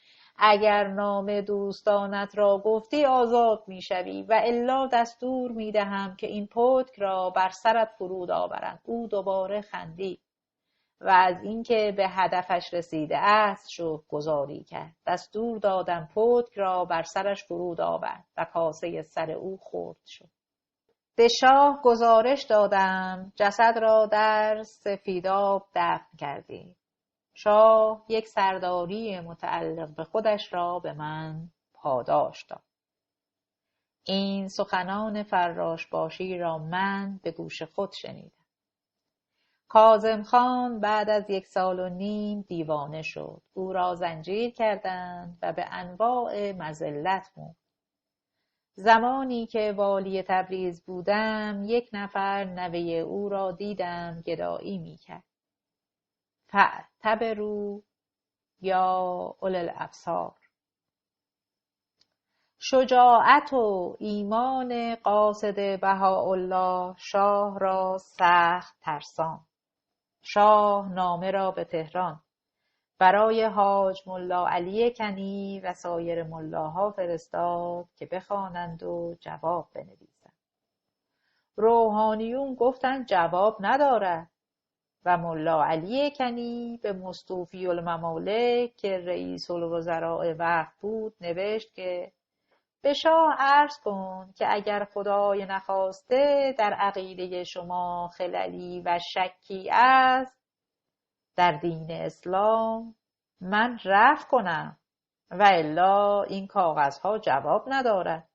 اگر نام دوستانت را گفتی آزاد می شوی و الا دستور می دهم که این پتک را بر سرت فرود آورند. او دوباره خندید و از اینکه به هدفش رسیده است شکرگزاری کرد. دستور دادم پتک را بر سرش فرود آورد و کاسه سر او خرد شد. به شاه گزارش دادم جسد را در سفیدآب دفن کردیم. شاه یک سرداری متعلق به خودش را به من پاداش داد. این سخنان فراشباشی را من به گوش خود شنیدم. کاظم خان بعد از 1.5 سال دیوانه شد. او را زنجیر کردند و به انواع مذلت مرد. زمانی که والی تبریز بودم 1 نفر نوه او را دیدم گدایی میکرد. فاعتبروا یا اولی الابصار. شجاعت و ایمان قاصد بهاءالله شاه را سخت ترساند. شاه نامه را به تهران برای حاج ملا علی کنی و سایر ملاها فرستاد که بخوانند و جواب بنویسند. روحانیون گفتند جواب ندارد و ملا علی کنی به مستوفی الممالک که رئیس الوزراء وقت بود نوشت که به شاه عرض کن که اگر خدای نخواسته در عقیده شما خللی و شکی است در دین اسلام من رفع کنم و الا این کاغذها جواب ندارد.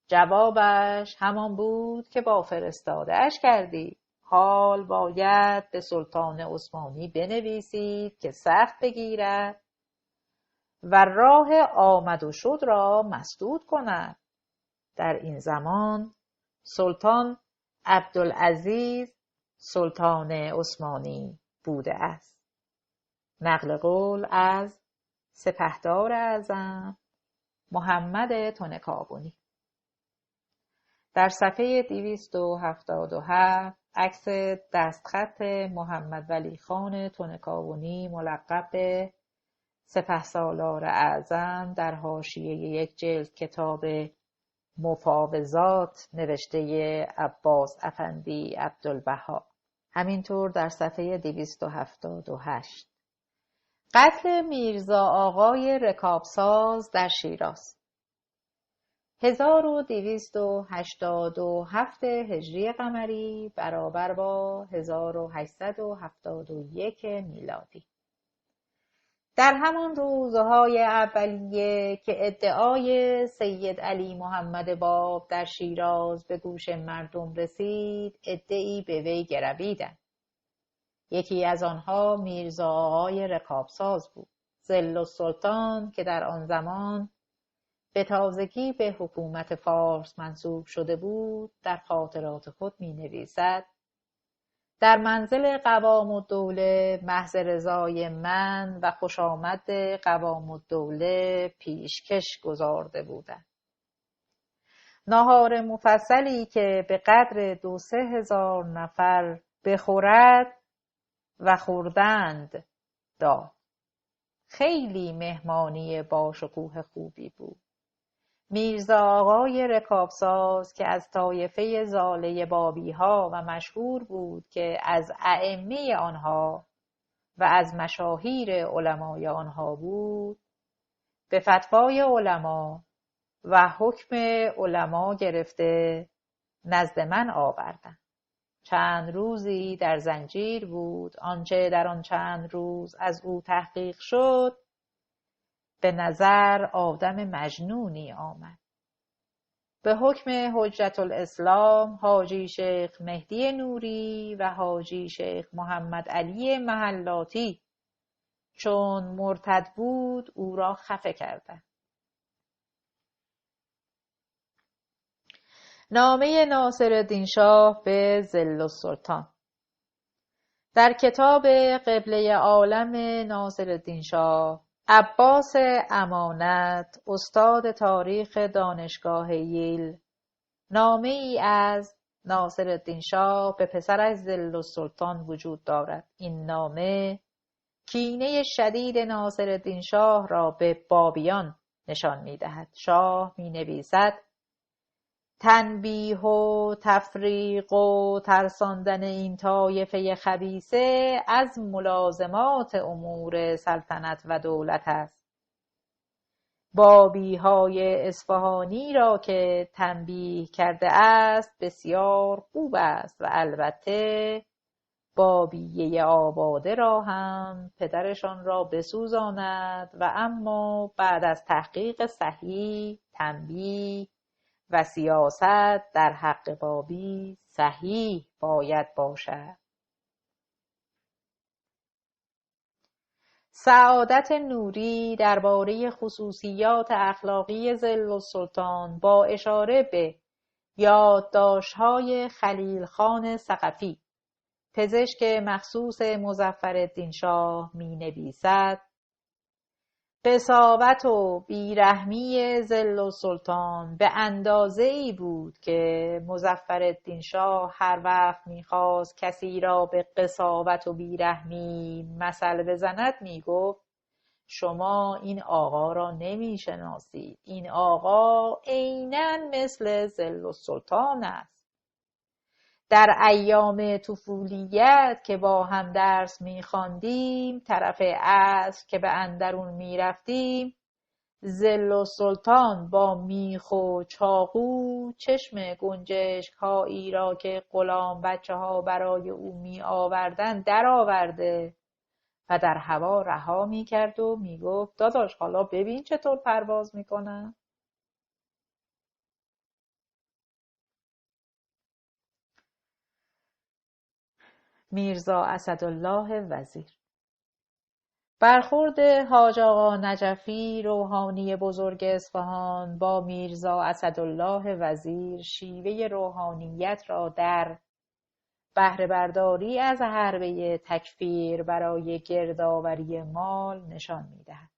جوابش همان بود که با فرستاده‌اش کردی. حال باید به سلطان عثمانی بنویسید که سخت بگیرد و راه آمد و شد را مسدود کند. در این زمان سلطان عبدالعزیز سلطان عثمانی بوده است. نقل قول از سپهدار اعظم محمد تنکابنی. در صفحه 277 عکس دستخط محمد ولی خان تنکاونی ملقب به سپهسالار اعظم در حاشیه یک جلد کتاب مفاوضات نوشته عباس افندی عبدالبها. همینطور در صفحه 278. قتل میرزا آقای رکابساز در شیراز 1287 هجری قمری برابر با 1871 میلادی. در همان روزهای اولیه که ادعای سید علی محمد باب در شیراز به گوش مردم رسید، عده‌ای به وی گرویدند. یکی از آنها میرزا آقای رکابساز بود. ظل‌السلطان که در آن زمان به تازگی به حکومت فارس منصوب شده بود، در خاطرات خود می‌نویسد: در منزل قوام الدوله محض رضای من و خوشامد قوام الدوله پیشکش گزارده بودند. ناهار مفصلی که به قدر 2-3 هزار نفر بخورد و خوردند داد. خیلی مهمانی با شکوه خوبی بود. میرزا آقای رکابساز که از طایفه زاله بابی‌ها و مشهور بود که از ائمه آنها و از مشاهیر علمای آنها بود، به فتوای علما و حکم علما گرفته نزد من آوردند. چند روزی در زنجیر بود. آنچه در آن چند روز از او تحقیق شد به نظر آدم مجنونی آمد. به حکم حجت الاسلام حاجی شیخ مهدی نوری و حاجی شیخ محمد علی محلاتی چون مرتد بود او را خفه کردند. نامه ناصرالدین شاه به ظل‌السلطان. در کتاب قبله عالم ناصرالدین شاه، عباس امانت استاد تاریخ دانشگاه ییل نامه ای از ناصرالدین شاه به پسرش ظل‌السلطان وجود دارد. این نامه کینه شدید ناصرالدین شاه را به بابیان نشان می‌دهد. شاه می‌نویسد: تنبیه و تفریق و ترساندن این طایفه خبیثه از ملازمات امور سلطنت و دولت است. بابی‌های اصفهانی را که تنبیه کرده است بسیار خوب است و البته بابیه آباده را هم پدرشان را بسوزاند و اما بعد از تحقیق صحیح تنبیه و سیاست در حق بابی صحیح باید باشد. سعادت نوری درباره خصوصیات اخلاقی ظل‌السلطان با اشاره به یادداشت‌های خلیل خان ثقفی پزشک مخصوص مظفرالدین شاه می‌نویسد: قساوت و بیرحمی ظل‌السلطان به اندازه‌ای بود که مظفرالدین شاه هر وقت می‌خواست کسی را به قساوت و بیرحمی مثل بزند می‌گفت شما این آقا را نمی‌شناسید. این آقا عیناً مثل ظل‌السلطان است. در ایام طفولیت که با هم درس می‌خواندیم طرف عصر که به اندرون می‌رفتیم ظل‌السلطان با میخ و چاقو چشم گنجشک‌هایی را که غلام بچه‌ها برای او می‌آوردند درآورده و در هوا رها می‌کرد و می‌گفت داداش حالا ببین چطور پرواز می‌کنن. میرزا اسدالله وزیر. برخورد حاج آقا نجفی روحانی بزرگ اصفهان با میرزا اسدالله وزیر شیوه روحانیت را در بهره برداری از حربه تکفیر برای گردآوری مال نشان می‌دهد.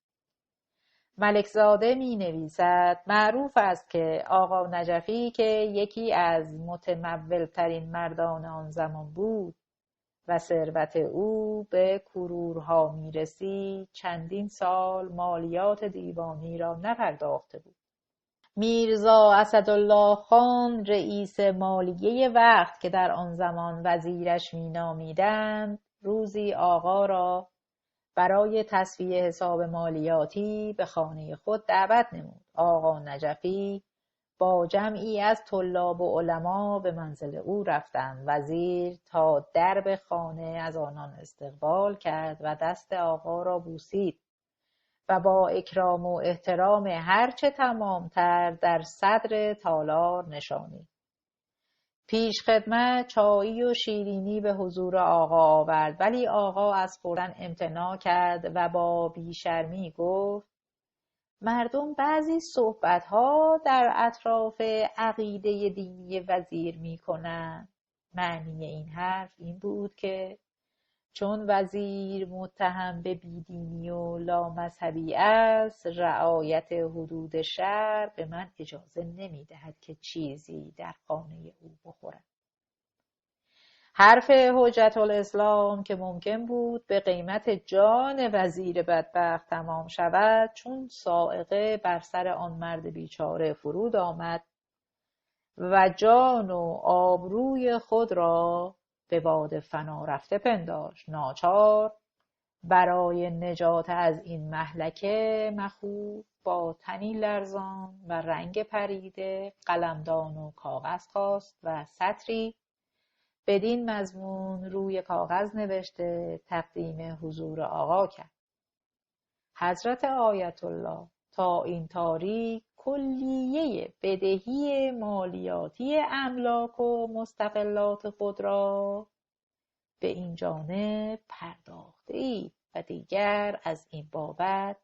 ملکزاده می نویسد معروف است که آقا نجفی که یکی از متمول‌ترین مردان آن زمان بود و ثروت او به کرورها می رسید چندین سال مالیات دیوانی را نپرداخته بود. میرزا اسدالله خان رئیس مالیه وقت که در آن زمان وزیرش می نامیدند روزی آقا را برای تسویه حساب مالیاتی به خانه خود دعوت نمود. آقا نجفی با جمعی از طلاب و علما به منزل او رفتند. وزیر تا درب خانه از آنان استقبال کرد و دست آقا را بوسید و با اکرام و احترام هرچه تمامتر در صدر تالار نشانید. پیش خدمت چایی و شیرینی به حضور آقا آورد، ولی آقا از خوردن امتناع کرد و با بیشرمی گفت مردم بعضی صحبتها در اطراف عقیده دینی وزیر می کنند. معنی این حرف این بود که چون وزیر متهم به بیدینی و لامذهبی است، رعایت حدود شرع به من اجازه نمی دهد که چیزی در خانه او بخورم. حرف حجت الاسلام که ممکن بود به قیمت جان وزیر بدبخت تمام شود، چون صاعقه بر سر آن مرد بیچاره فرود آمد و جان و آبروی خود را به باد فنا رفته پنداشت. ناچار برای نجات از این مهلکه مخوف با تنی لرزان و رنگ پریده قلمدان و کاغذ خواست و سطری بدین مضمون روی کاغذ نوشته تقدیم حضور آقا کرد. حضرت آیت الله تا این تاریخ کلیه بدهی مالیاتی املاک و مستقلات خود را به این جانب پرداخته اید و دیگر از این بابت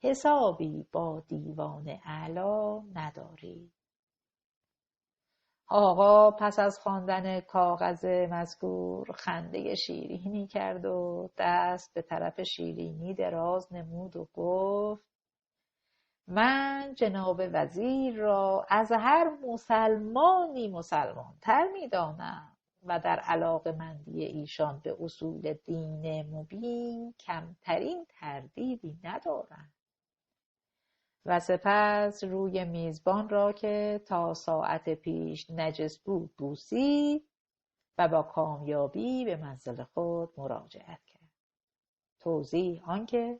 حسابی با دیوان اعلی ندارید. آقا پس از خواندن کاغذ مذکور خنده شیرینی کرد و دست به طرف شیرینی دراز نمود و گفت من جناب وزیر را از هر مسلمانی مسلمان‌تر می‌دانم و در علاقه‌مندی ایشان به اصول دین مبین کمترین تردیدی ندارم. و سپس روی میزبان را که تا ساعت پیش نجس بود بوسید و با کامیابی به منزل خود مراجعت کرد. توضیح آنکه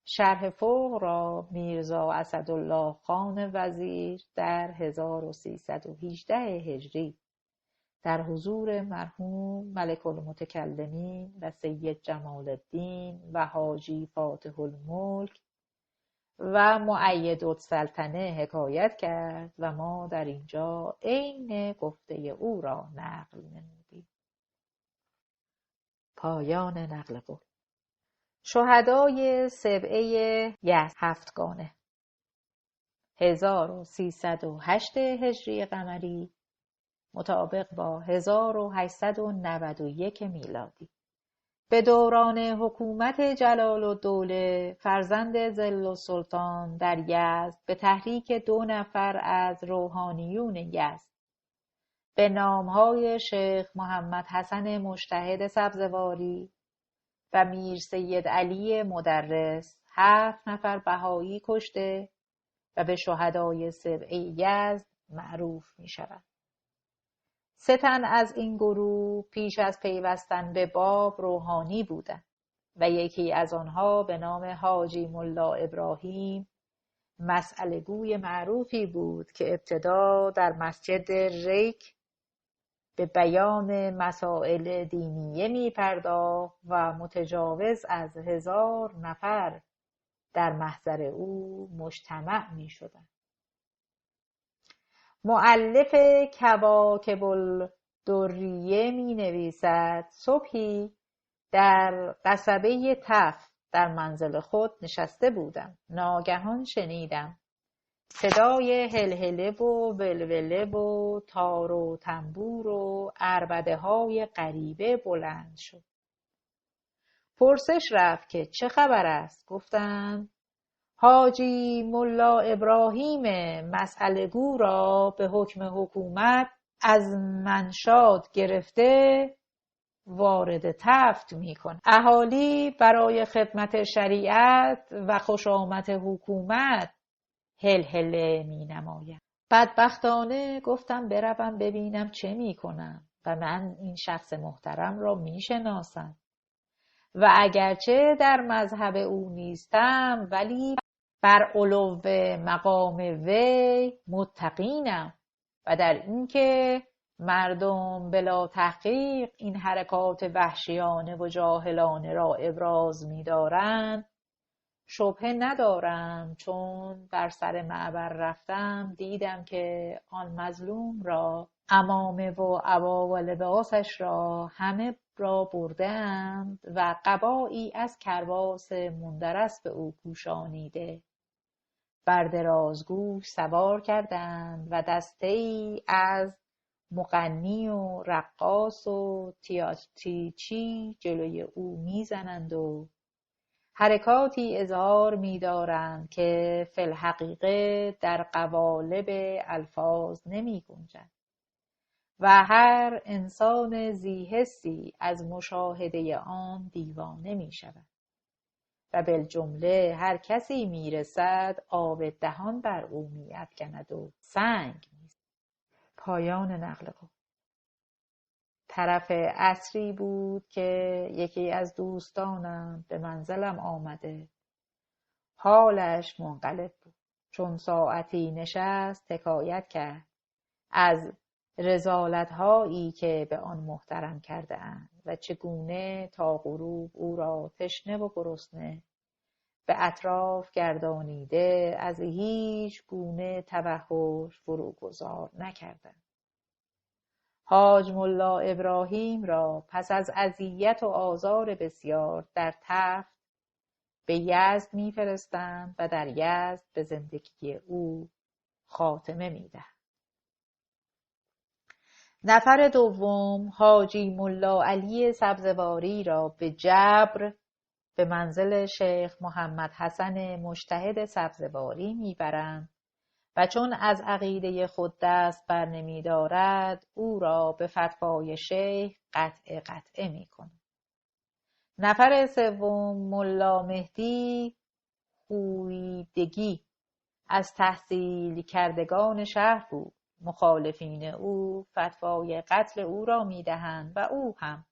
شرح فوق را میرزا اسدالله خان وزیر در 1318 هجری در حضور مرحوم ملک المتکلمین و سید جمال الدین و حاجی فاتح الملک و مؤیدالسلطنه حکایت کرد و ما در اینجا عین گفته او را نقل نمودیم. پایان نقل قول. شهدای سبعه یزد هفتگانه 1308 هجری قمری مطابق با 1891 میلادی به دوران حکومت جلال الدوله فرزند ظل السلطان در یزد به تحریک 2 نفر از روحانیون یزد به نامهای شیخ محمد حسن مجتهد سبزواری و میر سید علی مدرس 7 نفر بهایی کشته و به شهدای سبعه یزد معروف می شود. 3 تن از این گروه پیش از پیوستن به باب روحانی بودند و یکی از آنها به نام حاجی ملا ابراهیم مسئله گوی معروفی بود که ابتدا در مسجد ریک به بیان مسائل دینیه می پرداخت و متجاوز از 1000 نفر در محضر او مجتمع می شدند. مؤلف کواکب الدریه می نویسد صبحی در قصبه تف در منزل خود نشسته بودم. ناگهان شنیدم صدای هلهله و ولوله و تار و تنبور و عربده های غریبه بلند شد. پرسش رفت که چه خبر است؟ گفتند حاجی ملا ابراهیم مسئله گو را به حکم حکومت از منشاد گرفته وارد تفت می‌کند. اهالی برای خدمت شریعت و خوشامد حکومت هلهله می‌نمایند. بدبختانه گفتم بروم ببینم چه می‌کنم و من این شخص محترم را می‌شناسم و اگرچه در مذهب او نیستم ولی بر علو مقام وی متقینم و در اینکه مردم بلا تحقیق این حرکات وحشیانه و جاهلانه را ابراز می‌دارند شبهه ندارم، چون بر سر معبر رفتم دیدم که آن مظلوم را عمامه و عبا و لباسش را همه را بردند و قبایی از کرباس مندرس به او پوشانیده بر درازگوش سوار کردند و دسته‌ای از مغنی و رقاص و تیاتریچی جلوی او میزنند و حرکاتی اظهار می‌دارند که فی الحقیقه در قوالب الفاظ نمی‌گنجد و هر انسان ذی حسی از مشاهده آن دیوانه می‌شود و بالجمله هر کسی میرسد آب دهان بر او می‌افکند و سنگ می‌زند. پایان نقل قول. طرف عصری بود که یکی از دوستانم به منزلم آمده. حالش منقلب بود. چون ساعتی نشست حکایت کرد از رذالت‌هایی که به آن محترم کرده اند و چگونه تا غروب او را تشنه و گرسنه به اطراف گردانیده از هیچ گونه توحش فروگذار نکردند. حاج ملا ابراهیم را پس از اذیت و آزار بسیار در تفت به یزد می‌فرستند و در یزد به زندگی او خاتمه می‌دهند. نفر دوم حاجی ملا علی سبزواری را به جبر به منزل شیخ محمد حسن مجتهد سبزواری میبرند و چون از عقیده خود دست بر نمی دارد او را به فتوای شیخ قطعه می کند. نفر سوم ملا مهدی خویدگی از تحصیل کردگان شهر بود. مخالفین او فتوای قتل او را می دهند و او هم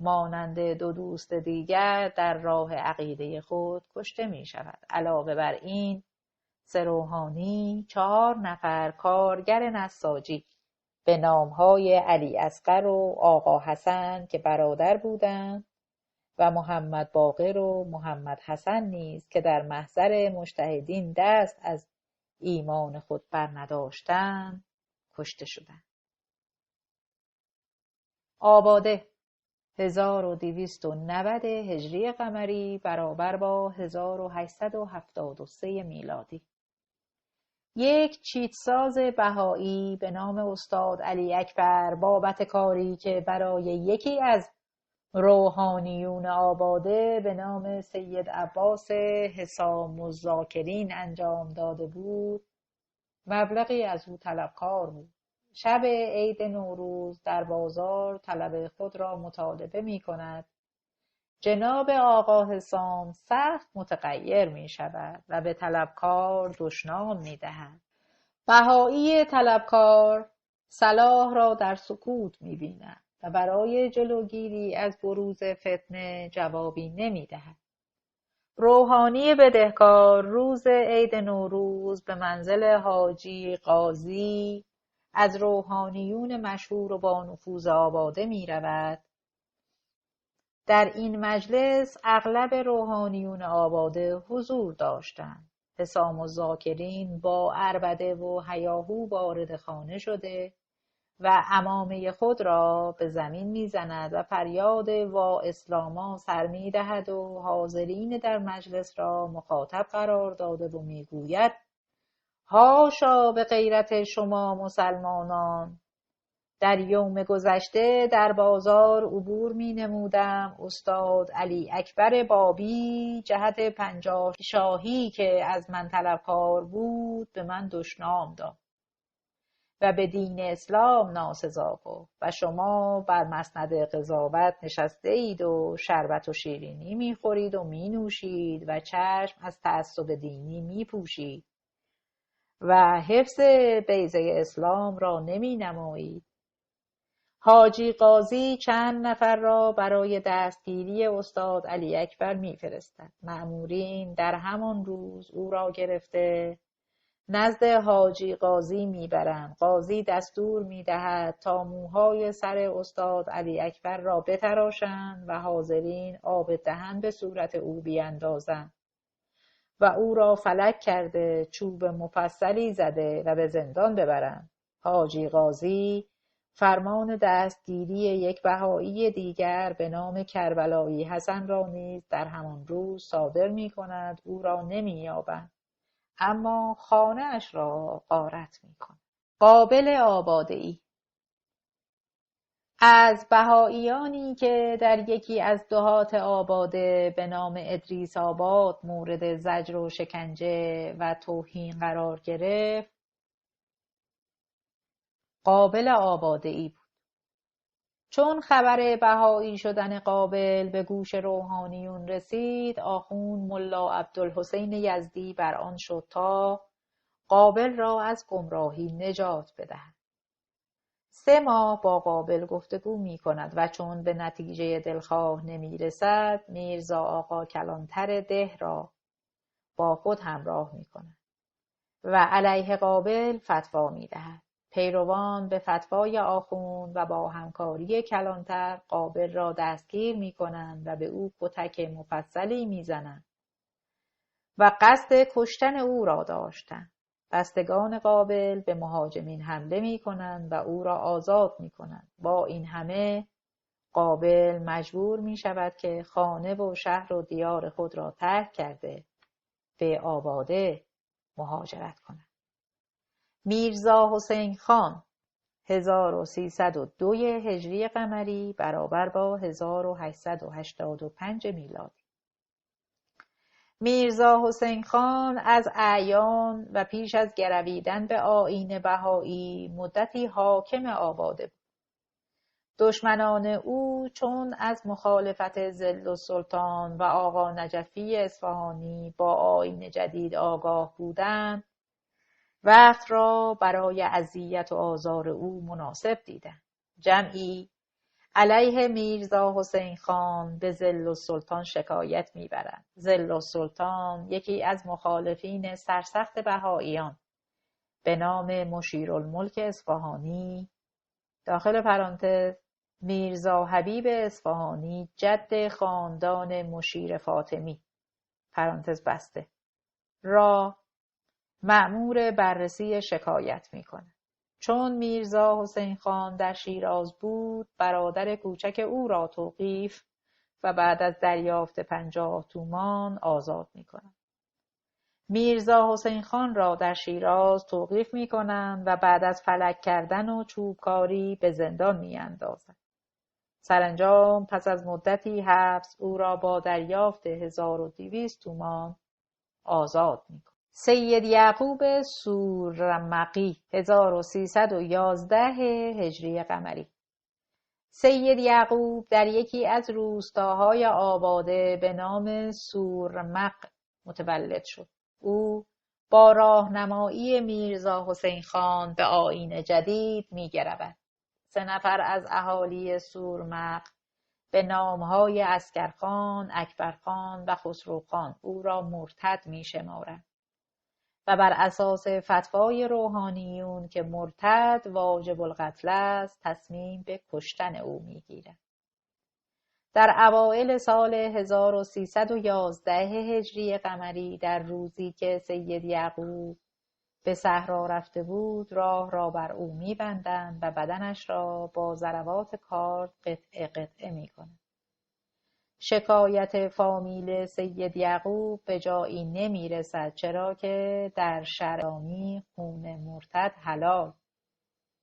مانند دو دوست دیگر در راه عقیده خود کشته می شود. علاوه بر این 3 روحانی 4 نفر کارگر نساجی به نامهای علی اصغر و آقا حسن که برادر بودند و محمد باقر و محمد حسن نیز که در محضر مجتهدین دست از ایمان خود برنداشتند کشته شدند. آباده 1290 هجری قمری برابر با 1873 میلادی. یک چیتساز بهایی به نام استاد علی اکبر بابت کاری که برای یکی از روحانیون آباده به نام سید عباس حسام الذاکرین انجام داده بود مبلغی از او طلبکار بود. شب عید نوروز در بازار طلب خود را مطالبه می کند. جناب آقا حسام سخت متغیر می شود و به طلبکار دشنام می دهد. بهایی طلبکار صلاح را در سکوت می بیند و برای جلوگیری از بروز فتنه جوابی نمی دهد. روحانی بدهکار روز عید نوروز به منزل حاجی قاضی از روحانیون مشهور و با نفوذ آباده می رود. در این مجلس اغلب روحانیون آباده حضور داشتند. حسام الذاکرین با عربده و هیاهو وارد خانه شده و عمامه خود را به زمین میزند و فریاد وا اسلاما سر میدهد و حاضرین در مجلس را مخاطب قرار داده و میگوید: هاشا به غیرت شما مسلمانان، در یوم گذشته در بازار عبور می نمودم. استاد علی اکبر بابی جهت 50 شاهی که از من طلبکار بود به من دشنام داد و به دین اسلام ناسزا گفت و شما بر مسند قضاوت نشسته اید و شربت و شیرینی می خورید و می نوشید و چشم از تعصب دینی می پوشید و حفظ بیضه اسلام را نمی نمایید. حاجی قاضی چند نفر را برای دستگیری استاد علی اکبر می فرستد. مأمورین در همان روز او را گرفته نزد حاجی قاضی می برند. قاضی دستور می دهد تا موهای سر استاد علی اکبر را بتراشند و حاضرین آب دهن به صورت او بیندازند و او را فلک کرده چوب مفصلی زده و به زندان ببرند. حاجی قاضی فرمان دستگیری یک بهایی دیگر به نام کربلایی حسن را نیز در همان روز صادر می کند. او را نمی یابند اما خانه اش را غارت می کند. قابل آباده‌ای از بهائیانی که در یکی از دهات آباده به نام ادریس آباد مورد زجر و شکنجه و توهین قرار گرفت قابل آباده‌ای بود. چون خبر بهایی شدن قابل به گوش روحانیون رسید، آخوند ملا عبدالحسین یزدی بر آن شد تا قابل را از گمراهی نجات بدهد. 3 ماه با قابل گفتگو می کند و چون به نتیجه دلخواه نمی رسد، میرزا آقا کلانتر ده را با خود همراه می کند و علیه قابل فتوا می دهد. پیروان به فتوای آخوند و با همکاری کلانتر قابل را دستگیر می کنند و به او کتک مفصلی می زنند و قصد کشتن او را داشتند. بستگان قابل به مهاجمین حمله می کنند و او را آزاد می کنند. با این همه قابل مجبور می شود که خانه و شهر و دیار خود را ترک کرده به آباده مهاجرت کند. میرزا حسین خان 1302 هجری قمری برابر با 1885 میلادی. میرزا حسین خان از اعیان و پیش از گرویدن به آیین بهایی مدتی حاکم آباده بود. دشمنان او چون از مخالفت ظل السلطان و آقا نجفی اصفهانی با آیین جدید آگاه بودند، وقت را برای اذیت و آزار او مناسب دیدند. جمعی علیه میرزا حسین خان به ظل السلطان شکایت میبرند. ظل السلطان یکی از مخالفین سرسخت بهائیان به نام مشیرالملک اصفهانی داخل پرانتز میرزا حبیب اصفهانی جد خاندان مشیر فاطمی پرانتز بسته را مأمور بررسی شکایت میکنه. چون میرزا حسین خان در شیراز بود، برادر کوچک او را توقیف و بعد از دریافت 50 تومان آزاد میکنند. میرزا حسین خان را در شیراز توقیف میکنند و بعد از فلک کردن و چوبکاری به زندان میاندازند. سرانجام پس از مدتی حبس او را با دریافت 1200 تومان آزاد میکنند. سید یعقوب سورمقی 1311 هجری قمری. سید یعقوب در یکی از روستاهای آباده به نام سورمق متولد شد. او با راهنمایی میرزا حسین خان به آیین جدید می‌گرود. 3 نفر از اهالی سورمق به نامهای عسکرخان، اکبرخان و خسروخان او را مرتد می‌شمارند و بر اساس فتوای روحانیون که مرتد واجب القتل است تصمیم به کشتن او میگیرد. در اوایل سال 1311 هجری قمری در روزی که سید یعقوب به صحرا رفته بود راه را بر او میبندند و بدنش را با ضربات کارد قطعه قطعه میکنند. شکایت فامیل سید یعقوب به جایی نمی رسد چرا که در شرع اسلامی خون مرتد حلال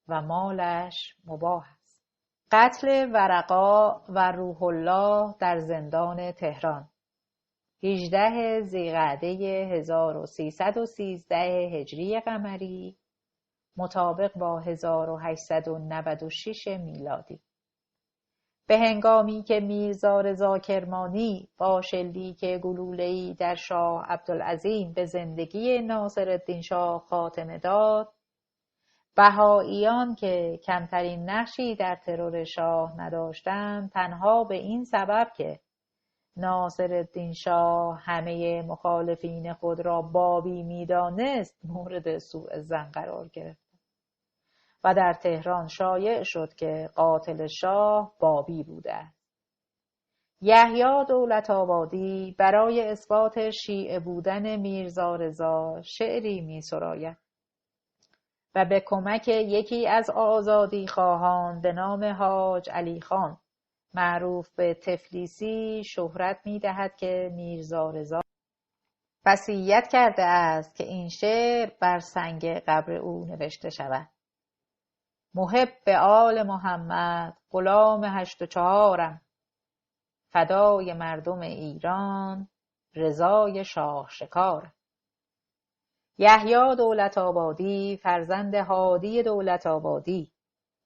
و مالش مباح است. قتل ورقا و روح الله در زندان تهران 18 ذیقعده 1313 هجری قمری مطابق با 1896 میلادی. به هنگامی که میرزا رضا کرمانی با شلیک گلوله‌ای در شاه عبدالعظیم به زندگی ناصرالدین شاه خاتمه داد، بهائیان که کمترین نقشی در ترور شاه نداشتند، تنها به این سبب که ناصرالدین شاه همه مخالفین خود را بابی می‌دانست مورد سوء ظن قرار گرفت و در تهران شایع شد که قاتل شاه بابی بوده است. یحیی دولت‌آبادی برای اثبات شیعه بودن میرزا رضا شعری می‌سراید و به کمک یکی از آزادیخواهان به نام حاج علی خان معروف به تفلیسی شهرت می‌دهد که میرزا رضا وصیت کرده است که این شعر بر سنگ قبر او نوشته شود: محب به آل محمد، غلام 84م، فدای مردم ایران، رضای شاه شکارم. یحیی دولت‌آبادی فرزند هادی دولت‌آبادی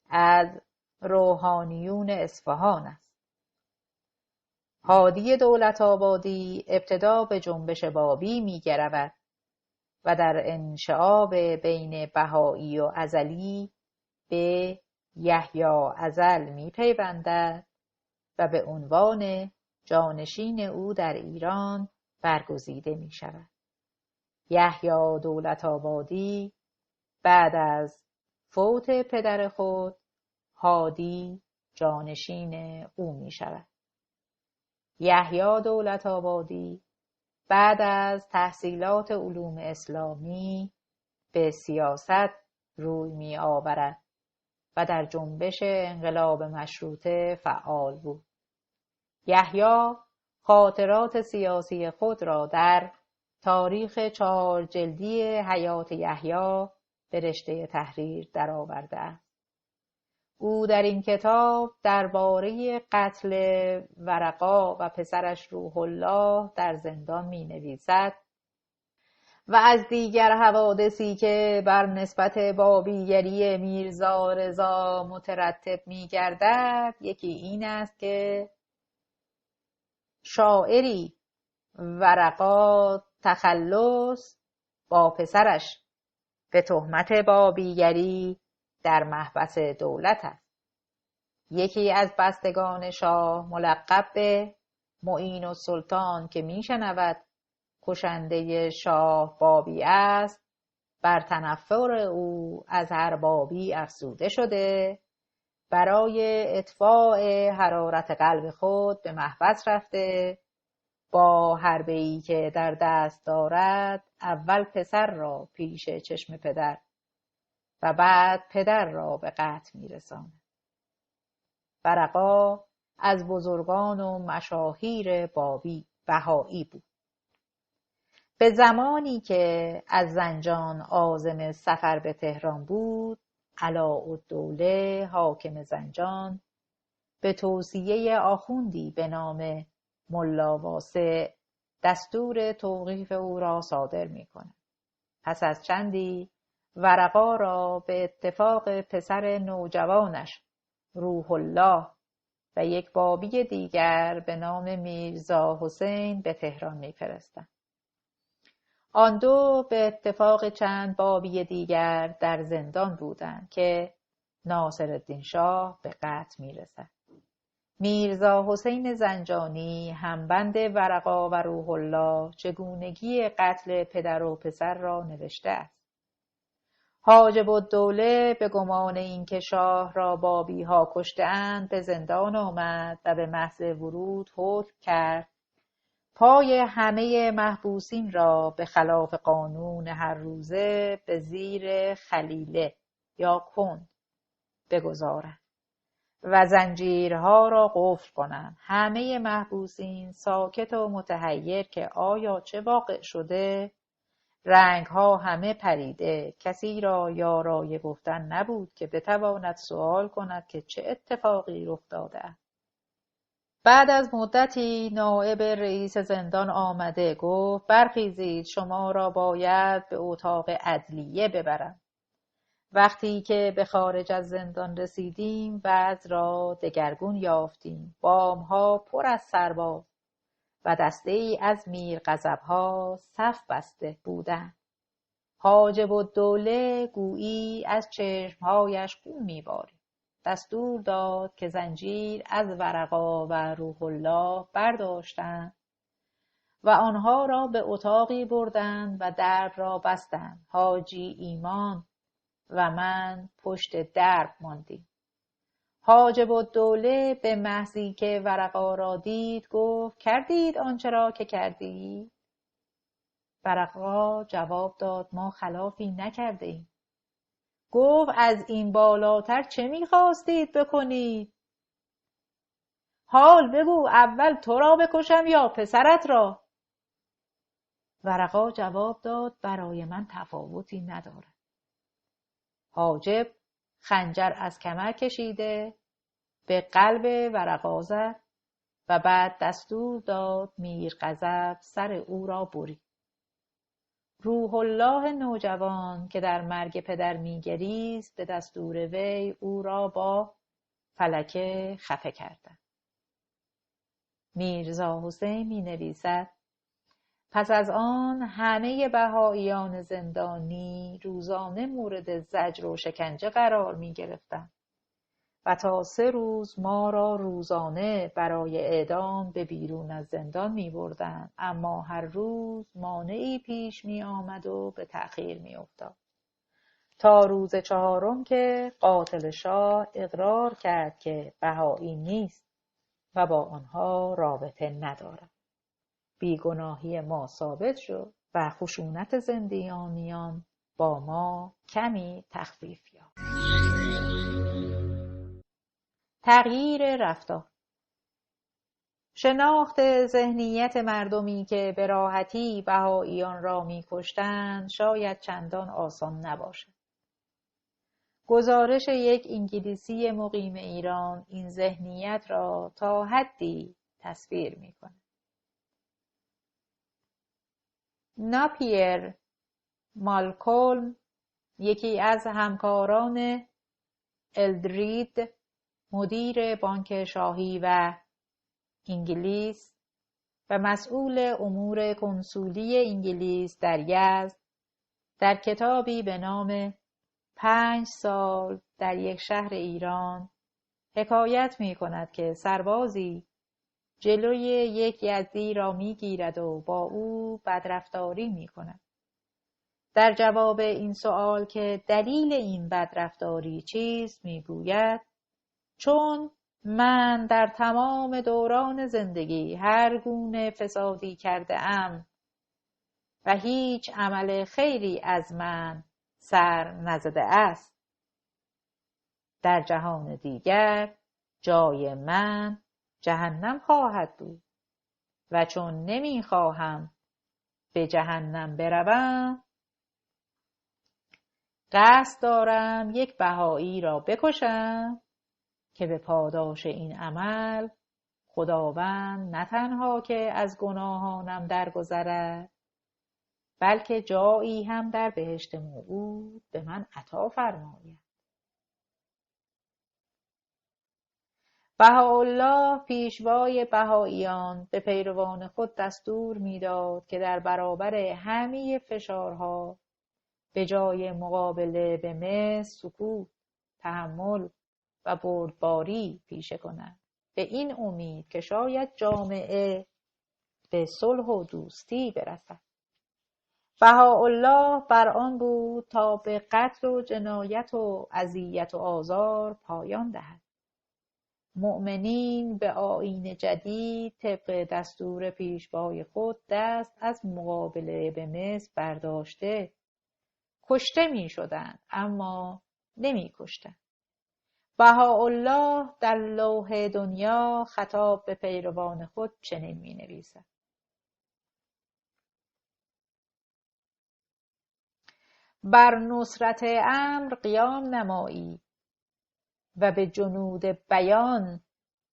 از روحانیون اصفهان است. هادی دولت‌آبادی ابتدا به جنبش بابی می‌گرود و در انشعاب بین بهایی و ازلی به یحیی ازل می‌پیوندد و به عنوان جانشین او در ایران برگزیده می‌شود. یحیی دولت‌آبادی بعد از فوت پدر خود هادی جانشین او می‌شود. یحیی دولت‌آبادی بعد از تحصیلات علوم اسلامی به سیاست روی می‌آورد و در جنبش انقلاب مشروطه فعال بود. یحیی خاطرات سیاسی خود را در تاریخ 4 جلدی حیات یحیی به رشته تحریر درآورده است. او در این کتاب درباره قتل ورقا و پسرش روح الله در زندان می‌نویسد و از دیگر حوادثی که بر نسبت بابیگری میرزا رضا مترتب می‌گردد یکی این است که شاعری ورقا تخلص با پسرش به تهمت بابیگری در محبس دولت است. یکی از بستگان شاه ملقب به معین السلطان که میشنود کشنده شاه بابی است، بر تنفر او از هر بابی افزوده شده، برای اطفاء حرارت قلب خود به محبس رفته، با حربه‌ای که در دست دارد اول پسر را پیش چشم پدر و بعد پدر را به قتل می‌رساند. ورقا از بزرگان و مشاهیر بهایی بود. به زمانی که از زنجان عازم سفر به تهران بود، علاءالدوله حاکم زنجان به توصیه آخوندی به نام ملا واسع دستور توقیف او را صادر می‌کند. پس از چندی ورقا را به اتفاق پسر نوجوانش روح الله و یک بابی دیگر به نام میرزا حسین به تهران می‌فرستند. آن دو به اتفاق چند بابی دیگر در زندان بودند که ناصرالدین شاه به قتل می‌رسد. میرزا حسین زنجانی همبند ورقا و روح الله چگونگی قتل پدر و پسر را نوشته است. حاجب الدوله به گمان اینکه شاه را بابی‌ها کشته‌اند به زندان آمد و به محض ورود حکم کرد پای همه محبوسین را به خلاف قانون هر روزه به زیر خلیله یا کند بگذارند و زنجیرها را قفل کنند. همه محبوسین ساکت و متحیر که آیا چه واقع شده رنگها همه پریده، کسی را یارای گفتن نبود که بتواند سؤال کند که چه اتفاقی رخ داده است. بعد از مدتی نایب رئیس زندان آمده گفت برخیزید، شما را باید به اتاق عدلیه ببرم. وقتی که به خارج از زندان رسیدیم وضع را دگرگون یافتیم. بامها پر از سرباز و دسته ای از میرغضبها صف بسته بودند. حاجب الدوله گویی از چشمهایش خون میبارید. دستور داد که زنجیر از ورقا و روح الله برداشتند و آنها را به اتاقی بردند و در را بستند. حاجی ایمان و من پشت درب ماندیم. حاجب الدوله به محضی که ورقا را دید گفت کردید آنچه را که کردید؟ ورقا جواب داد ما خلافی نکرده ایم. گفت از این بالاتر چه میخواستید بکنید؟ حال بگو اول تو را بکشم یا پسرت را؟ ورقا جواب داد برای من تفاوتی ندارد. حاجب خنجر از کمر کشیده به قلب ورقا زد و بعد دستور داد میرغضب سر او را برید. روح الله نوجوان که در مرگ پدر میگریست به دستور وی او را با فلکه خفه کردند. میرزا حسین می نویسد پس از آن همه بهائیان زندانی روزانه مورد زجر و شکنجه قرار می گرفتند و تا 3 روز ما را روزانه برای اعدام به بیرون از زندان می بردند، اما هر روز مانعی پیش می آمد و به تأخیر می افتاد. تا روز 4 که قاتل شاه اقرار کرد که بهایی نیست و با آنها رابطه ندارد. بیگناهی ما ثابت شد و خشونت زندانیان با ما کمی تخفیف یافت. تغییر رفتار. شناخت ذهنیت مردمی که به راحتی بهائیان را می‌کشتند شاید چندان آسان نباشد. گزارش یک انگلیسی مقیم ایران این ذهنیت را تا حدی تصویر می‌کند. ناپیر مالکولم یکی از همکاران الدرید مدیر بانک شاهی و انگلیس و مسئول امور کنسولی انگلیس در یزد در کتابی به نام 5 سال در یک شهر ایران حکایت می کند که سربازی جلوی یک یزدی را می گیرد و با او بدرفتاری می کند. در جواب این سؤال که دلیل این بدرفتاری چیست می گوید چون من در تمام دوران زندگی هر گونه فسادی کرده ام و هیچ عمل خیری از من سر نزده است. در جهان دیگر جای من جهنم خواهد بود و چون نمی خواهم به جهنم بروم قصد دارم یک بهایی را بکشم که به پاداش این عمل خداوند نه تنها که از گناهانم درگذرد بلکه جایی هم در بهشت موعود به من عطا فرماید. بهاءالله پیشوای بهائیان به پیروان خود دستور میداد که در برابر همه فشارها به جای مقابله به مثل سکوت، تحمل و بردباری پیشه کنند، به این امید که شاید جامعه به صلح و دوستی برسد. بهاءالله بر آن بود تا به قتل و جنایت و اذیت و آزار پایان دهد. مؤمنین به آیین جدید طبق دستور پیشوای خود دست از مقابله به مثل برداشته کشته می شدند اما نمی کشتند. بهاءالله در لوح دنیا خطاب به پیروان خود چنین می نویسد. بر نصرت امر قیام نمایی و به جنود بیان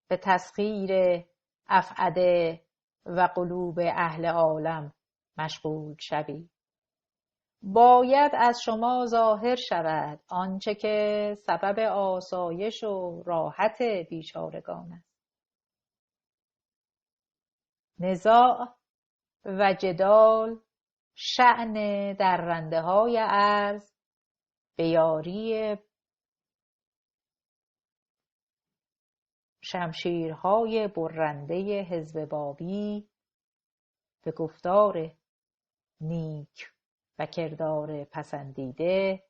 به تسخیر افعده و قلوب اهل عالم مشغول شوی. باید از شما ظاهر شود آنچه که سبب آسایش و راحت بیچارگان است. نزاع و جدال شأن درنده های ارض به یاری شمشیرهای برنده حزب بابی، به گفتار نیک و کردار پسندیده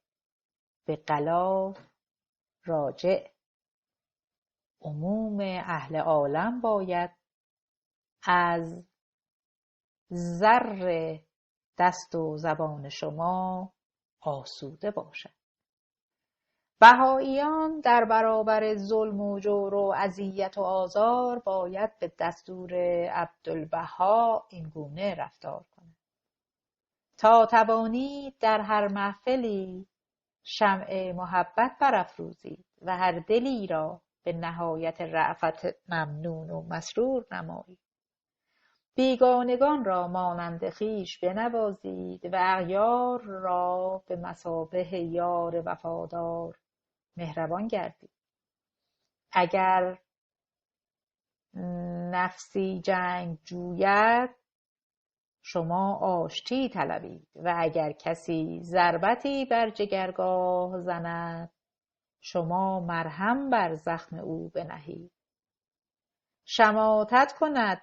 به غلاف راجع. عموم اهل عالم باید از زر دست و زبان شما آسوده باشد. بهائیان در برابر ظلم و جور و اذیت و آزار باید به دستور عبدالبها این گونه رفتار کنند: تا توانید در هر محفلی شمع محبت برافروزید و هر دلی را به نهایت رأفت ممنون و مسرور نمایید. بیگانگان را مانند خویش بنوازید و اغیار را به مثابه یار وفادار مهربان گردید. اگر نفسی جنگ جوید شما آشتی طلبید و اگر کسی ضربتی بر جگرگاه زند شما مرهم بر زخم او بنهید. شماتت کند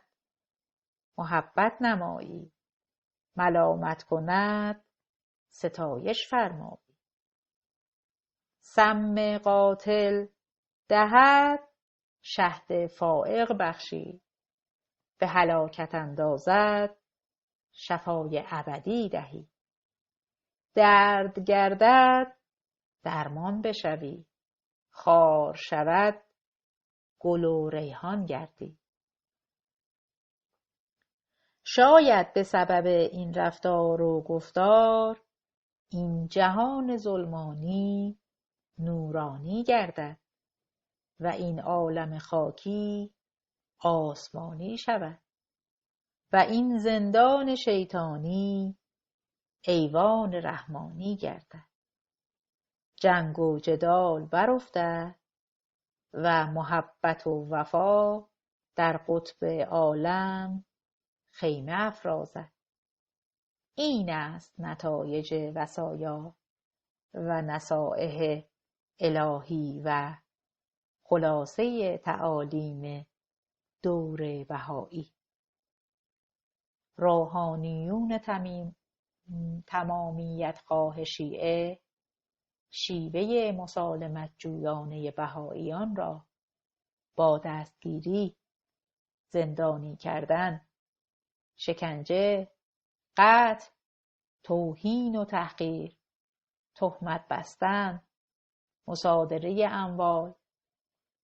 محبت نمایی، ملامت کند ستایش فرمایی. سم قاتل دهد شهد فائق بخشی، به هلاکت اندازد شفای ابدی دهی. درد گردد درمان بشوی، خار شود گل و ریحان گردی. شاید به سبب این رفتار و گفتار این جهان ظلمانی نورانی گردد و این عالم خاکی آسمانی شود و این زندان شیطانی ایوان رحمانی گردد. جنگ و جدال برافتد و محبت و وفا در قطب عالم خیمه افرازد. این است نتایج وصایا و نصائح الهی و خلاصه تعالیم دور بهایی. روحانیون تمامیت خواه شیعه شیوه مسالمت جویانه بهاییان را با دستگیری، زندانی کردن، شکنجه، قتل، توهین و تحقیر، تهمت بستن، مصادره اموال،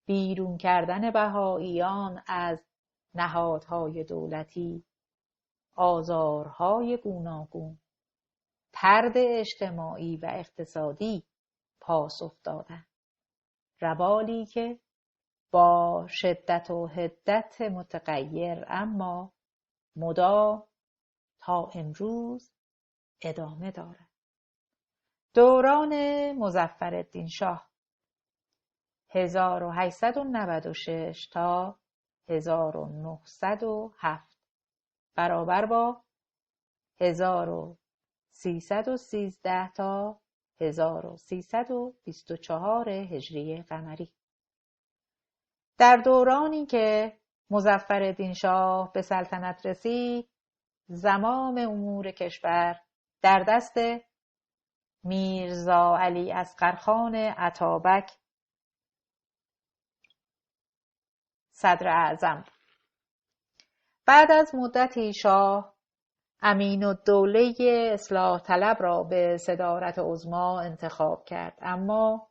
بیرون کردن بهائیان از نهادهای دولتی، آزارهای گوناگون، طرد اجتماعی و اقتصادی پاسخ دادند. روالی که با شدت و حدت متغیر اما مدام تا امروز ادامه دارد. دوران مظفرالدین شاه 1896 تا 1907 برابر با 1313 تا 1324 هجری قمری. در دورانی که مظفرالدین شاه به سلطنت رسید، زمام امور کشور در دست میرزا علی اصغرخان اتابک صدر اعظم. بعد از مدتی شاه امین‌الدوله اصلاح طلب را به صدارت عظما انتخاب کرد، اما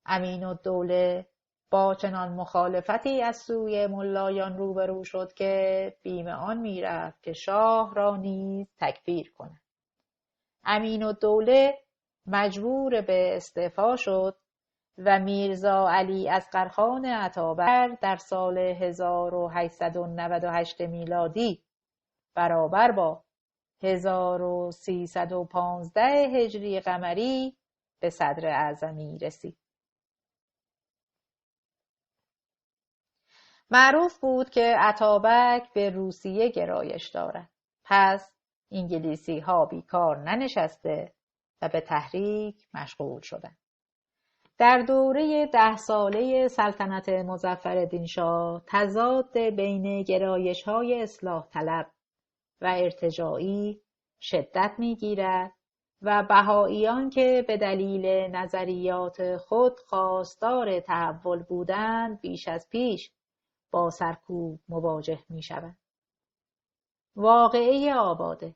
امین‌الدوله با چنان مخالفتی از سوی ملایان روبرو شد که بیم آن میرفت که شاه را نیز تکفیر کند. امین‌الدوله مجبور به استعفا شد و میرزا علی اصغرخان اتابک در سال 1898 میلادی برابر با 1315 هجری قمری به صدر اعظمی رسید. معروف بود که اتابک به روسیه گرایش دارد. پس انگلیسی ها بیکار ننشسته و به تحریک مشغول شدند. در دوره 10 ساله سلطنت مظفرالدین شاه تضاد بین گرایش های اصلاح طلب و ارتجاعی شدت می‌گیرد و بهائیان که به دلیل نظریات خود خواستار تحول بودند بیش از پیش با سرکوب مواجه می‌شوند. واقعه آباده.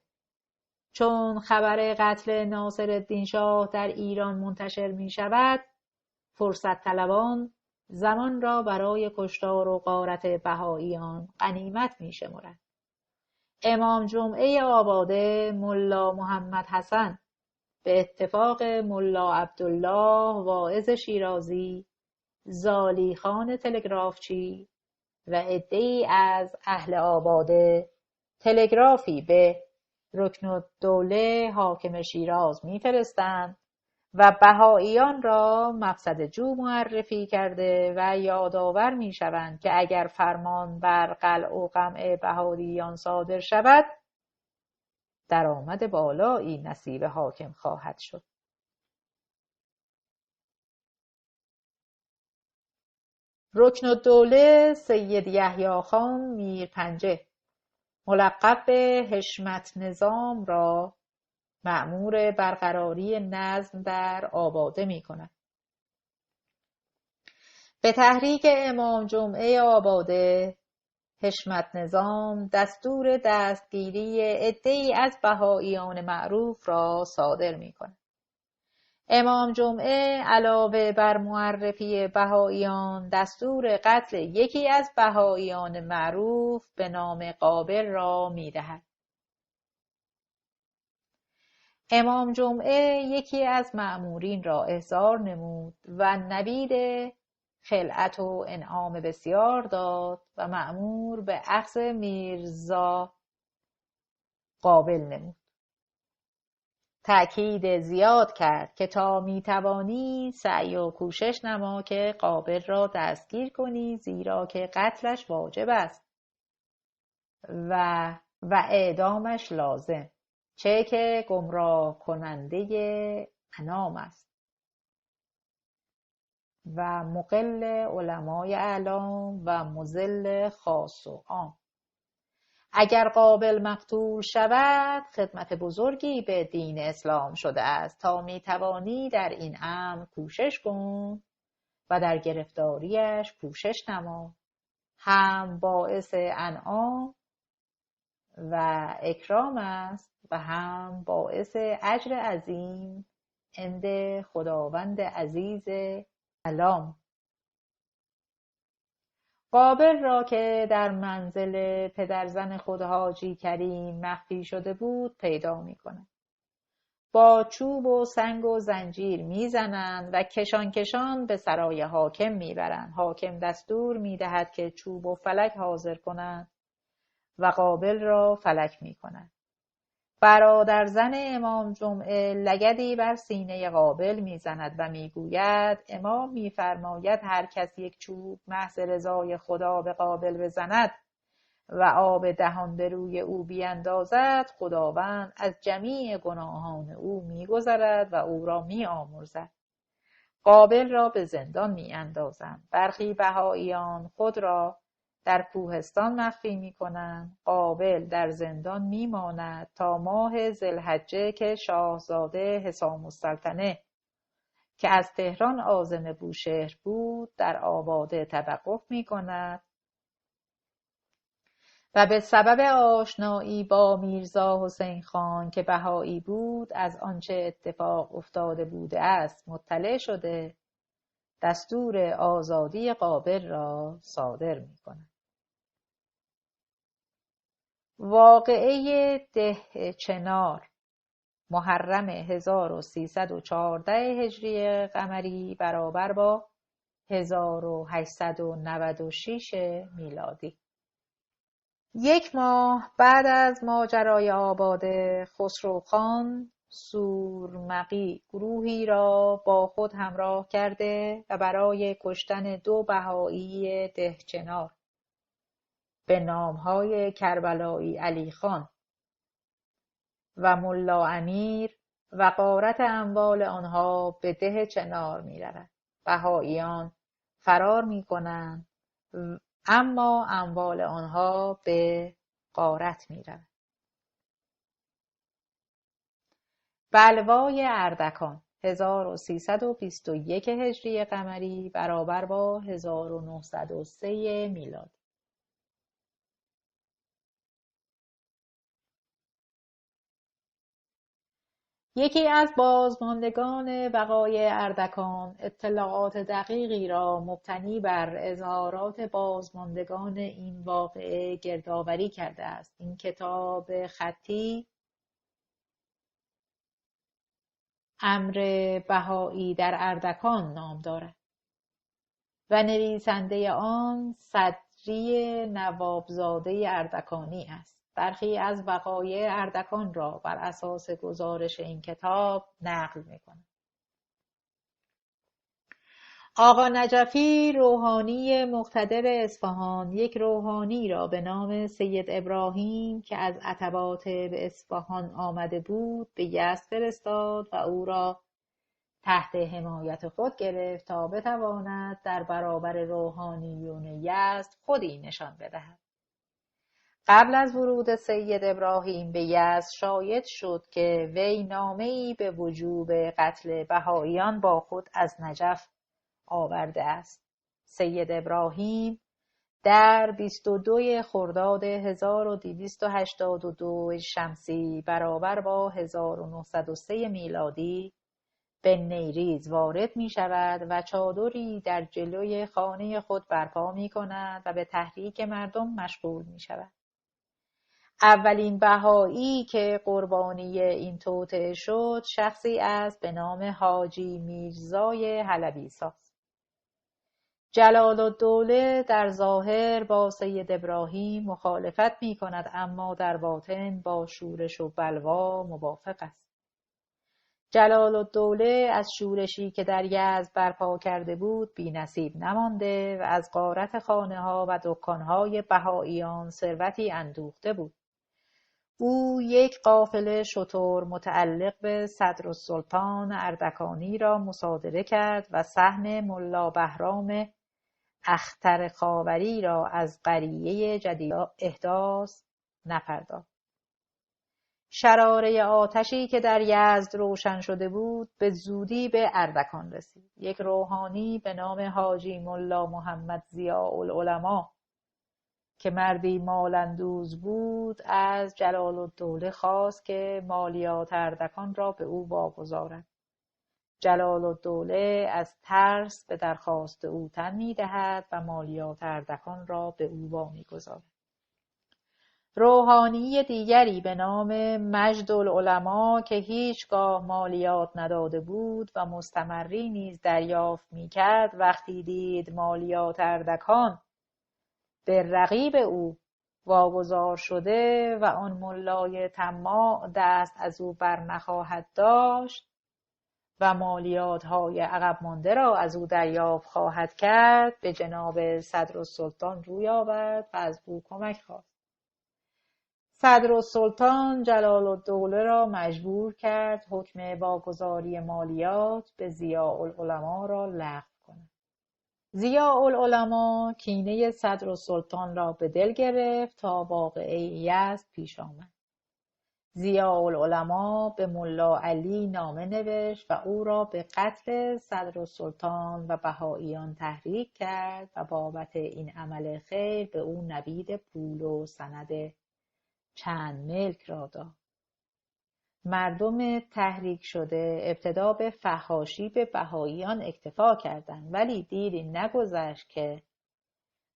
چون خبر قتل ناصرالدین شاه در ایران منتشر می‌شود، فرصت طلبان زمان را برای کشتار و غارت بهائیان غنیمت می‌شمرند. امام جمعه آباده ملا محمد حسن به اتفاق ملا عبدالله واعظ شیرازی، زالی خان تلگرافچی و عده‌ای از اهل آباده تلگرافی به رکنالدوله حاکم شیراز می‌فرستند و بهائیان را مفسده‌جو معرفی کرده و یادآور می‌شوند که اگر فرمان بر قلع و قمع بهائیان صادر شود، درآمد بالایی نصیب حاکم خواهد شد. رکنالدوله سید یحیی خان میرپنجه ملقب به حشمت نظام را مأمور برقراری نظم در آباده می‌کند. به تحریک امام جمعه آباده، حشمت نظام دستور دستگیری عده‌ای از بهائیان معروف را صادر می‌کند. امام جمعه علاوه بر معرفی بهائیان دستور قتل یکی از بهائیان معروف به نام قابل را می‌دهد. امام جمعه یکی از مأمورین را احضار نمود و نوید خلعت و انعام بسیار داد و مأمور به اخذ میرزا قابل نمود. تأکید زیاد کرد که تا میتوانی سعی و کوشش نما که قابل را دستگیر کنی، زیرا که قتلش واجب است و اعدامش لازم، چه که گمراه کننده انام است و مقل علمای اعلام و مذل خاص و عام. اگر قابل مقتول شود، خدمت بزرگی به دین اسلام شده است. تا میتوانی در این امر کوشش کن و در گرفتاریش کوشش نما. هم باعث انعام و اکرام است و هم باعث اجر عظیم عند خداوند عزیز علام. قابل را که در منزل پدرزن خود حاجی کریم مخفی شده بود پیدا می کند. با چوب و سنگ و زنجیر می زنند و کشان کشان به سرای حاکم می برند. حاکم دستور می دهد که چوب و فلک حاضر کنند و قابل را فلک می کند. برادر زن امام جمعه لگدی بر سینه قابل میزند و میگوید امام میفرماید هر کس یک چوب محض رضای خدا به قابل بزند و آب دهان به روی او بیندازد، خداوند از جمیع گناهان او میگذرد و او را میآمرزد. قابل را به زندان میاندازند. برخی بهائیان خود را در کوهستان مخفی می‌کنند. قابل در زندان می‌ماند تا ماه ذوالحجه که شاهزاده حسام السلطنه که از تهران عازم بوشهر بود در آباده توقف می‌کند و به سبب آشنایی با میرزا حسین خان که بهایی بود از آنچه اتفاق افتاده بوده است مطلع شده دستور آزادی قابل را صادر می‌کند. واقعه ده چنار. محرم 1314 هجری قمری برابر با 1896 میلادی. 1 ماه بعد از ماجرای آباده، خسروخان سورمقی گروهی را با خود همراه کرده و برای کشتن 2 بهایی دهچنار به نامهای کربلایی علی خان و ملا امیر و غارت اموال آنها به ده چنار می رود. بهاییان فرار می کنند اما اموال آنها به غارت می رود. بلوای اردکان 1321 هجری قمری برابر با 1903 میلاد. یکی از بازماندگان بقای اردکان اطلاعات دقیقی را مبتنی بر اظهارات بازماندگان این واقعه گردآوری کرده است. این کتاب خطی امر بهایی در اردکان نام دارد و نویسنده آن صدری نوابزاده اردکانی است. برخی از وقایع اردکان را بر اساس گزارش این کتاب نقل می‌کنم. آقا نجفی روحانی مقتدر اصفهان یک روحانی را به نام سید ابراهیم که از عتبات به اصفهان آمده بود به یزد فرستاد و او را تحت حمایت خود گرفت تا بتواند در برابر روحانیون یزد خودی نشان بدهد. قبل از ورود سید ابراهیم به یزد شایع شد که وی نامه‌ای به وجوب قتل بهائیان با خود از نجف آورده است. سید ابراهیم در 22 خرداد 1282 شمسی برابر با 1903 میلادی به نیریز وارد می شود و چادری در جلوی خانه خود برپا می کند و به تحریک مردم مشغول می شود. اولین بهایی که قربانی این توطئه شد شخصی است به نام حاجی میرزای حلبی‌ساز. جلال‌الدوله در ظاهر با سید ابراهیم مخالفت می کند اما در باطن با شورش و بلوا موافق است. جلال‌الدوله از شورشی که در یزد برپا کرده بود بی نصیب نمانده و از غارت خانه‌ها و دکان‌های بهائیان ثروتی اندوخته بود. او یک قافله شتر متعلق به صدرالسلطان اردکانی را مصادره کرد و سهم ملا بهرام اخترخاوری را از قریه جدید احداث نپرداخت. شراره آتشی که در یزد روشن شده بود به زودی به اردکان رسید. یک روحانی به نام حاجی ملا محمد ضیاءالعلما که مردی مالندوز بود از جلال‌الدوله خواست که مالیات اردکان را به او واگذارد. جلال‌الدوله از ترس به درخواست او تن می‌دهد و مالیات اردکان را به او وامی‌گذارد. روحانی دیگری به نام مجدالعلما که هیچگاه مالیات نداده بود و مستمری نیز دریافت می‌کرد وقتی دید مالیات اردکان به رقیب او واگذار شده و آن ملای طماع دست از او بر نخواهد داشت و مالیات‌های عقب مانده را از او دریافت خواهد کرد به جناب صدرالسلطان روی آورد و از او کمک خواست. صدرالسلطان جلال‌الدوله را مجبور کرد حکم واگذاری مالیات به ضیاءالعلما را لغو کند. ضیاءالعلما کینه صدرالسلطان را به دل گرفت تا واقعه یزد پیش آمد. ضیاءالعلما به ملا علی نامه نوشت و او را به قتل صدرالسلطان و بهائیان تحریک کرد و بابت این عمل خیر به او نبید پول و سند چند ملک را داد. مردم تحریک شده ابتدا به فحاشی به بهائیان اکتفا کردند ولی دیری نگذشت که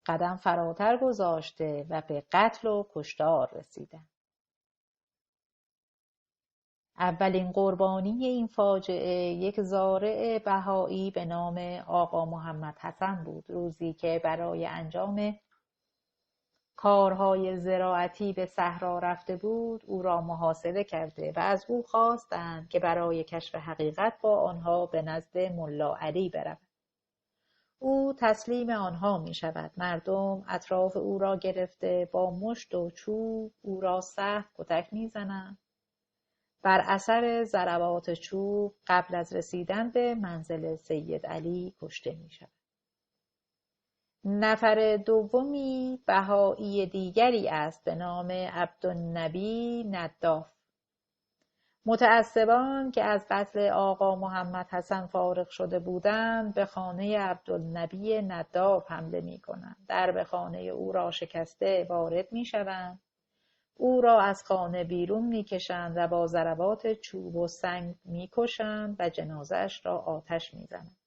قدم فراتر گذاشته و به قتل و کشتار رسیدند. اولین قربانی این فاجعه یک زارع بهایی به نام آقا محمد حسن بود. روزی که برای انجام کارهای زراعتی به صحرا رفته بود، او را محاصره کرده و از او خواستند که برای کشف حقیقت با آنها به نزد ملا علی برود. او تسلیم آنها می شود. مردم اطراف او را گرفته با مشت و چوب او را سخت کتک می زنند. بر اثر ضربات چوب قبل از رسیدن به منزل سید علی کشته می شود. نفر دومی بهایی دیگری است به نام عبدالنبی نداف. متعصبان که از قتل آقا محمد حسن فارغ شده بودند به خانه عبدالنبی نداف حمله می کنند. درب خانه او را شکسته وارد می شوند. او را از خانه بیرون می کشند و با ضربات چوب و سنگ می کشند و جنازه‌اش را آتش می زنند.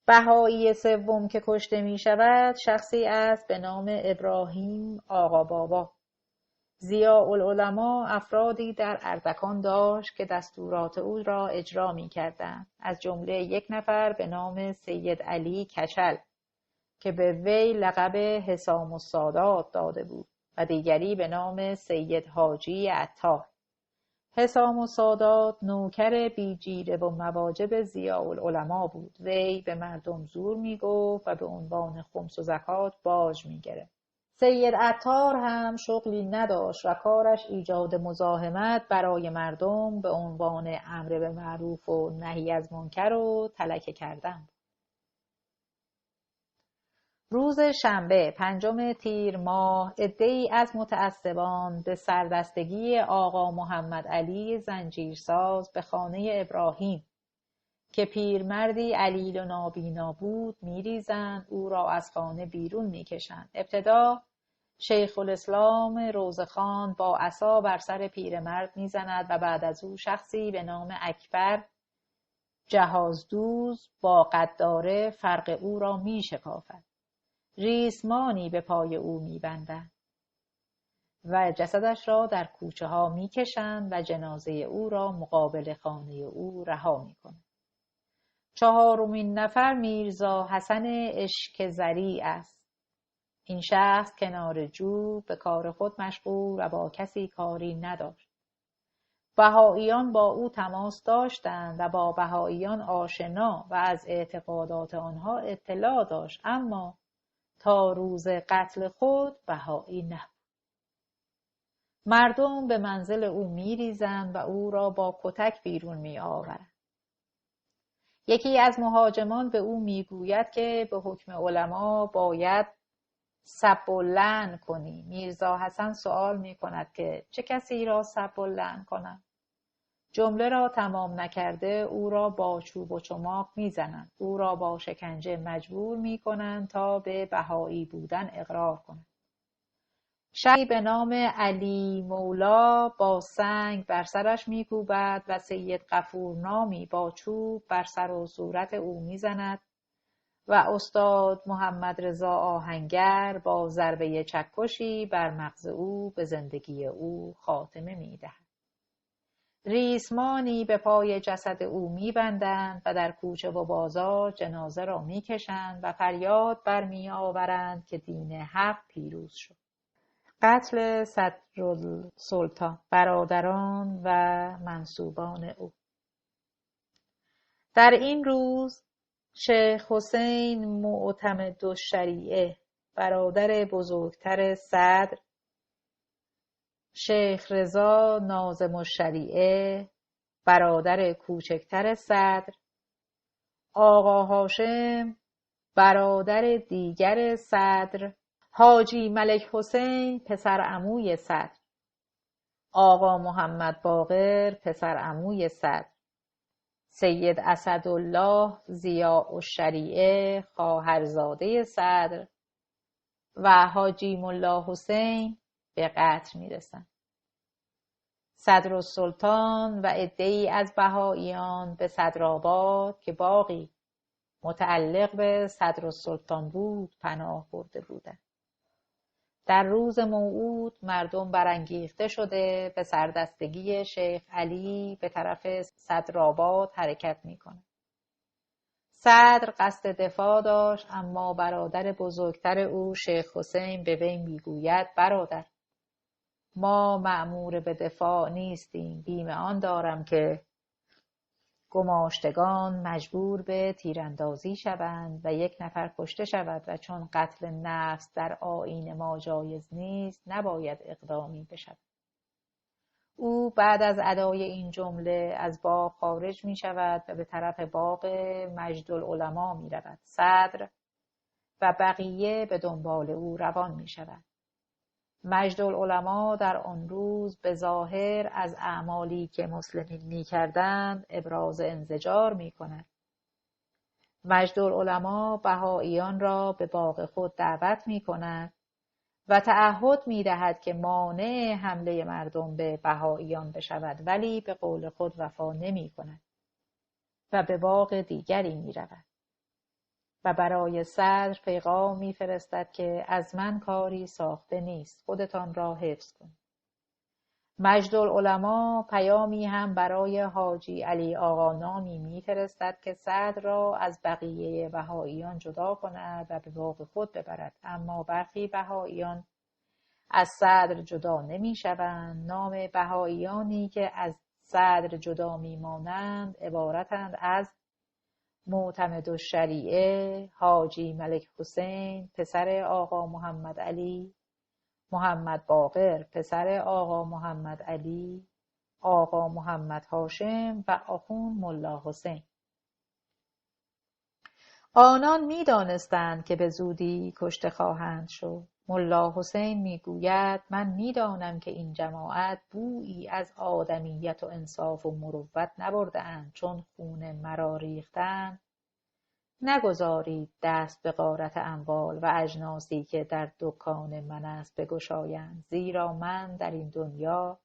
بهایی سوم که کشته می شود شخصی است به نام ابراهیم آقا بابا. ضیاءالعلما افرادی در اردکان داشت که دستورات او را اجرا می کردند. از جمله یک نفر به نام سید علی کچل که به وی لقب حسام السادات داده بود و دیگری به نام سید حاجی عطار. حسام السادات نوکر بیجیره و مواجب ضیاءالعلما بود. وی به مردم زور می گفت و به عنوان خمس و زکات باج می گرفت. سید عطار هم شغلی نداشت و کارش ایجاد مزاحمت برای مردم به عنوان امر به معروف و نهی از منکر و تلکه کردن. روز شنبه 5 تیر ماه عده‌ای از متعصبان به سردستگی آقا محمد علی زنجیرساز به خانه ابراهیم که پیرمردی علیل و نابینا بود می‌ریزند. او را از خانه بیرون می‌کشند. ابتدا شیخ الاسلام روزخان با عصا بر سر پیرمرد می‌زند و بعد از او شخصی به نام اکبر جهازدوز با قداره فرق او را می‌شکافد. ریسمانی به پای او می‌بندند و جسدش را در کوچه ها می‌کشند و جنازه او را مقابل خانه او رها می‌کنند. چهارمین نفر میرزا حسن اشکزری است. این شخص کنار جو به کار خود مشغول و با کسی کاری نداشت. بهائیان با او تماس داشتند و با بهائیان آشنا و از اعتقادات آنها اطلاع داشت، اما تا روز قتل خود بهایی نبود. مردم به منزل او می‌ریزند و او را با کتک بیرون می‌آورند. یکی از مهاجمان به او میگوید که به حکم علما باید سب و لعن کنی. میرزا حسن سوال میکند که چه کسی را سب و لعن کنم؟ جمله را تمام نکرده او را با چوب و چماق میزنند. او را با شکنجه مجبور میکنند تا به بهایی بودن اقرار کند. شخصی به نام علی مولا با سنگ بر سرش میکوبد و سید غفور نامی با چوب بر سر و صورت او میزند و استاد محمد رضا آهنگر با ضربه چکشی بر مغز او به زندگی او خاتمه میدهد. ریسمانی به پای جسد او میبندند و در کوچه و بازار جنازه را میکشند و فریاد برمیآورند که دین حق پیروز شد. قتل صدرالسلطان، برادران و منسوبان او. در این روز شیخ حسین معتمدالشریعه برادر بزرگتر صدر، شیخ رضا ناظم الشریعه برادر کوچکتر صدر، آقا هاشم برادر دیگر صدر، حاجی ملک حسین پسر عموی صدر، آقا محمد باقر پسر عموی صدر، سید اسدالله ضیاء الشریعه خواهرزاده صدر و حاجی ملا حسین به قتل میرسند. صدرالسلطان و عده‌ای از بهائیان به صدرآباد که باغی متعلق به صدرالسلطان بود پناه برده بودند. در روز موعود مردم برانگیخته شده به سردستگی شیخ علی به طرف صدرآباد حرکت می‌کنند. صدر قصد دفاع داشت، اما برادر بزرگتر او شیخ حسین به وی میگوید برادر، ما مأمور به دفاع نیستیم، بیم آن دارم که گماشتگان مجبور به تیراندازی شوند و یک نفر کشته شود و چون قتل نفس در آیین ما جایز نیست نباید اقدامی بشود. او بعد از ادای این جمله از باغ خارج می شود و به طرف باغ مجدالعلما می رود. صدر و بقیه به دنبال او روان می شود. مجدالعلما در آن روز به ظاهر از اعمالی که مسلمین می کردند ابراز انزجار می کند. مجدالعلما بهائیان را به باغ خود دعوت می کند و تعهد می دهد که مانع حمله مردم به بهائیان بشود، ولی به قول خود وفا نمی کند و به باغ دیگری می رود و برای صدر پیغام می فرستد که از من کاری ساخته نیست، خودتان را حفظ کنید. مجدالعلما پیامی هم برای حاجی علی آقا نامی می فرستد که صدر را از بقیه بهائیان جدا کند و به باغ خود ببرد، اما برخی بهائیان از صدر جدا نمی شوند. نام بهائیانی که از صدر جدا می مانند عبارتند از معتمدالشریعه، حاجی ملک حسین پسر آقا محمد علی، محمد باقر پسر آقا محمد علی، آقا محمد هاشم و آخوند ملا حسین. آنان می دانستند که به زودی کشته خواهند شد. ملا حسین می گوید من می دانم که این جماعت بویی از آدمیت و انصاف و مروت نبرده اند، چون خون مرا ریختند نگذارید دست به غارت اموال و اجناسی که در دکان من است بگشایند، زیرا من در این دنیا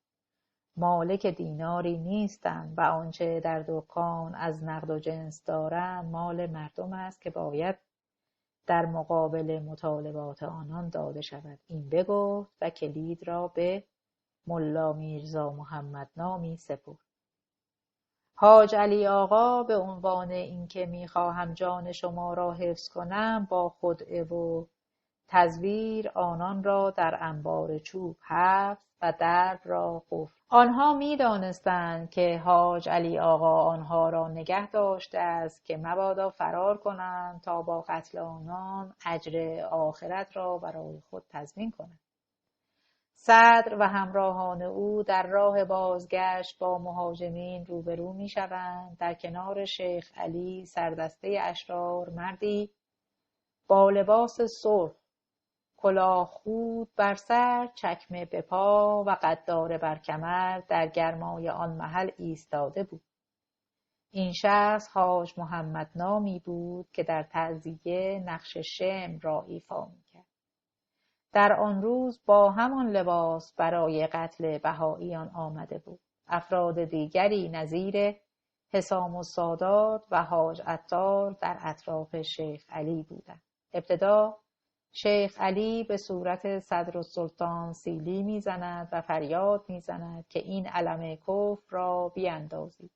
مالک دیناری نیستم و آنچه در دکان از نقد و جنس دارم مال مردم است که باید در مقابل مطالبات آنان داده شود. این بگفت و کلید را به ملا میرزا محمد نامی سپرد. حاج علی آقا به عنوان اینکه میخواهم جان شما را حفظ کنم با خدعه و تزویر آنان را در انبار چوب حبس و درب را قفل. آنها می دانستند که حاج علی آقا آنها را نگه داشته است که مبادا فرار کنند تا با قتل آنان اجر آخرت را برای خود تضمین کنند. صدر و همراهان او در راه بازگشت با مهاجمین روبرو می شوند. در کنار شیخ علی سردسته اشرار مردی با لباس سرخ، کلاه خود بر سر، چکمه به پا و قداره بر کمر در گرمای آن محل ایستاده بود. این شخص حاج محمد نامی بود که در تعزیه نقش شم را ایفا می‌کرد. در آن روز با همان لباس برای قتل بهائیان آمده بود. افراد دیگری نظیر حسام السادات و حاج عطار در اطراف شیخ علی بودند. ابتدا شیخ علی به صورت صدرالسلطان سیلی میزند و فریاد میزند که این علم کفر را بیاندازید.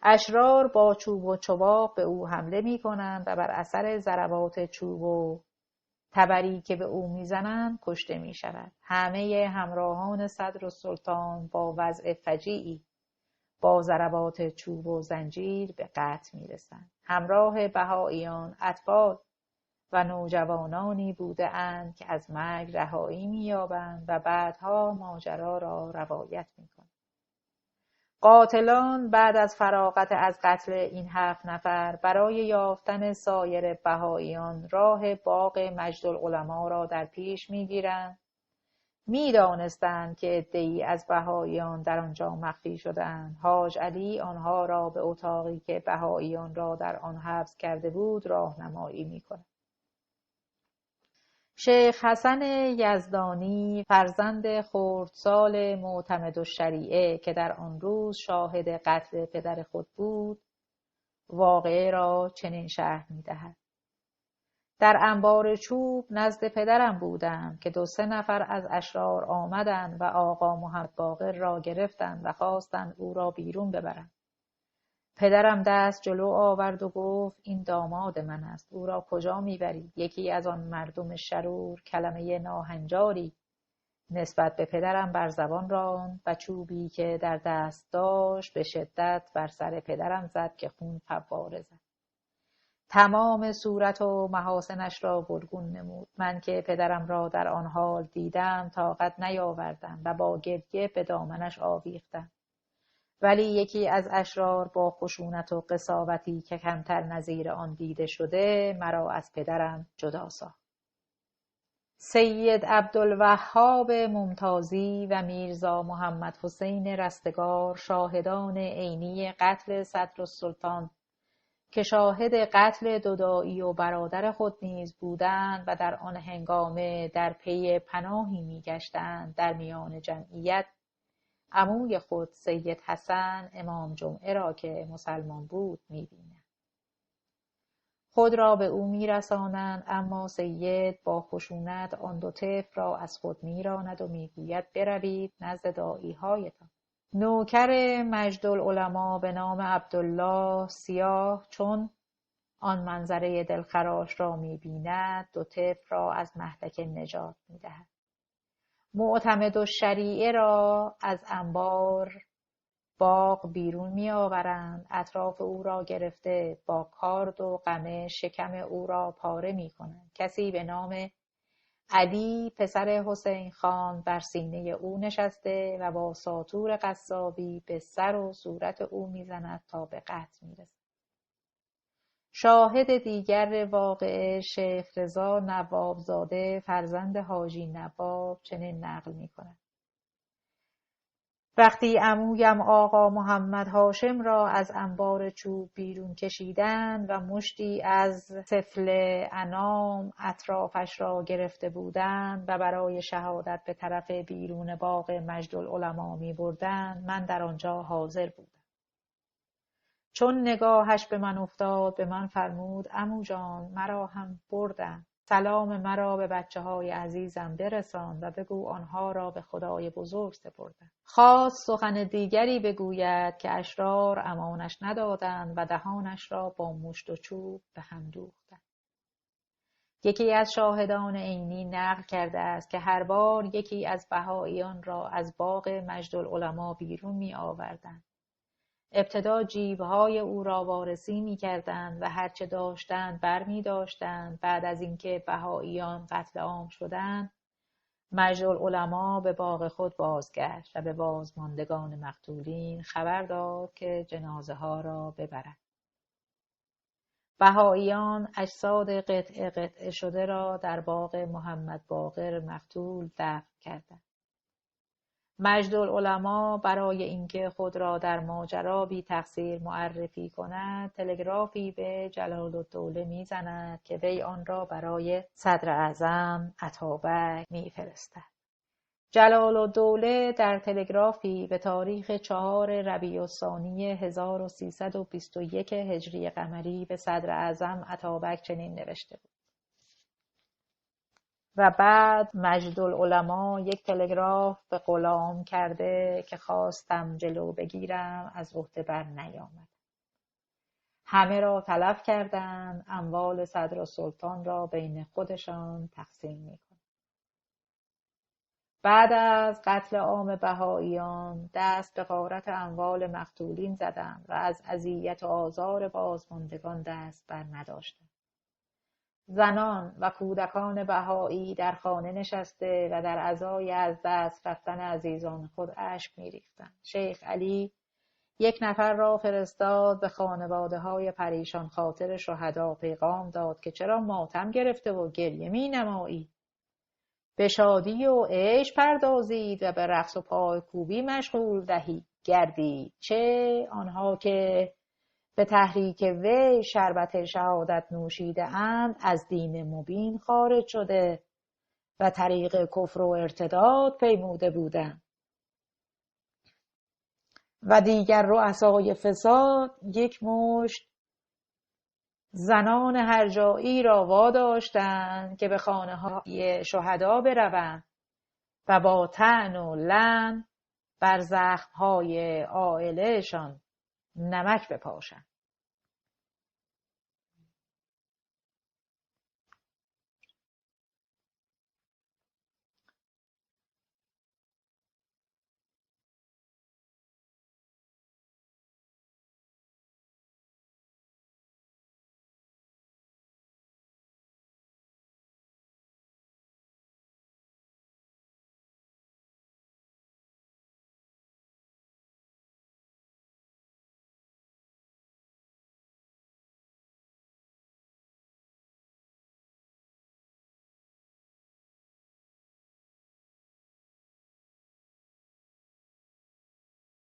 اشرار با چوب و چواق به او حمله میکنند و بر اثر ضربات چوب و تبری که به او میزنند کشته میشود. همه همراهان صدرالسلطان با وضع فجیعی با ضربات چوب و زنجیر به قتل میرسند. همراه بهائیان اطفال و نوجوانانی بوده اند که از مرگ رهایی می‌یابند و بعدها ماجرا را روایت می‌کنند. قاتلان بعد از فراغت از قتل این 7 نفر برای یافتن سایر بهائیان راه باغ مجدالعلما را در پیش می‌گیرند. می‌دانستند که عده‌ای از بهائیان در آنجا مخفی شده‌اند. حاج علی آنها را به اتاقی که بهائیان را در آن حبس کرده بود راهنمایی می‌کند. شیخ حسن یزدانی فرزند خردسال معتمدالشریعه که در آن روز شاهد قتل پدر خود بود واقعه را چنین شرح می‌دهد. در انبار چوب نزد پدرم بودم که 2-3 نفر از اشرار آمدند و آقا محمد باقر را گرفتند و خواستند او را بیرون ببرند. پدرم دست جلو آورد و گفت این داماد من است، او را کجا میبری؟ یکی از آن مردم شرور کلمه ناهنجاری نسبت به پدرم بر زبان راند و چوبی که در دست داشت به شدت بر سر پدرم زد که خون فواره زد. تمام صورت و محاسنش را گلگون نمود. من که پدرم را در آن حال دیدم طاقت نیاوردم و با گریه به دامنش آویختم. ولی یکی از اشرار با خشونت و قساوتی که کمتر نظیر آن دیده شده مرا از پدرم جدا ساخت. سید عبدالوهاب ممتازی و میرزا محمد حسین رستگار شاهدان عینی قتل صدرالسلطان که شاهد قتل دودایی و برادر خود نیز بودند و در آن هنگامه در پی پناهی می‌گشتند، در میان جمعیت عموی خود سید حسن امام جمعه را که مسلمان بود می‌بینند. خود را به او می‌رسانند، اما سید با خشونت آن 2 طفل را از خود می‌راند و می‌گوید بروید نزد داعی‌هایتان. نوکر مجدالعلما به نام عبدالله سیاه چون آن منظره دلخراش را می‌بیند 2 طفل را از مهلک نجات می‌دهد. معتمدالشریعه را از انبار باغ بیرون می‌آورند، اطراف او را گرفته با کارد و قمه شکم او را پاره می‌کنند. کسی به نام علی پسر حسین خان بر سینه او نشسته و با ساطور قصابی به سر و صورت او می‌زند تا به قتل می‌رسد. شاهد دیگر واقعه شیخ رضا نوابزاده فرزند حاجی نواب چنین نقل می‌کند: وقتی عمویم آقا محمد هاشم را از انبار چوب بیرون کشیدند و مشتی از طفل انام اطرافش را گرفته بودند و برای شهادت به طرف بیرون باغ مجدالعلما می بردند، من در آنجا حاضر بودم. چون نگاهش به من افتاد به من فرمود عمو جان مرا هم بردند. سلام مرا به بچه‌های عزیزم برسان و بگو آنها را به خدای بزرگ سپردم. خواست سخن دیگری بگوید که اشرار امانش ندادند و دهانش را با مشت و چوب به هم دوختند. یکی از شاهدان عینی نقل کرده است که هر بار یکی از بهائیان را از باغ مجدالعلما بیرون می آوردند. ابتدا جیبهای او را وارسی می کردند و هرچه داشتند بر می داشتند. بعد از اینکه بهائیان قتل عام شدند مجدالعلما به باغ خود بازگشت و به بازماندگان مقتولین خبر داد که جنازه ها را ببرند. بهائیان اجساد قطعه قطعه شده را در باغ محمد باقر مقتول دفن کردند. مجدالعلما برای اینکه خود را در ماجرا بی تقصیر معرفی کند تلگرافی به جلال‌الدوله میزند که وی آن را برای صدر اعظم اتابک میفرستد. جلال‌الدوله در تلگرافی به تاریخ 4 ربیع الثانی 1321 هجری قمری به صدر اعظم اتابک چنین نوشته بود: و بعد مجدالعلما یک تلگراف به غلام کرده که خواستم جلو بگیرم از عهده بر نیامد. همه را تلف کردند، اموال صدرالسلطان را بین خودشان تقسیم می‌کنند. بعد از قتل عام بهائیان دست به غارت اموال مقتولین زدند و از اذیت و آزار بازماندگان دست بر نداشتند. زنان و کودکان بهایی در خانه نشسته و در عزای از دست رفتن عزیزان خود اشک می‌ریختند. شیخ علی 1 نفر را فرستاد به خانواده‌های پریشان خاطر شهدا پیغام داد که چرا ماتم گرفته و گریه می‌نمایی؟ به شادی و عیش پردازید و به رقص و پایکوبی مشغول گردید. چه آنها که به تحریک وی شربت شهادت نوشیده اند از دین مبین خارج شده و طریق کفر و ارتداد پیموده بودند و دیگر رؤسای فساد 1 مشت زنان هرجایی را واداشتند که به خانه‌های شهدا بروند و با طعن و لعن بر زخم‌های عائله‌شان نمک بپاشند.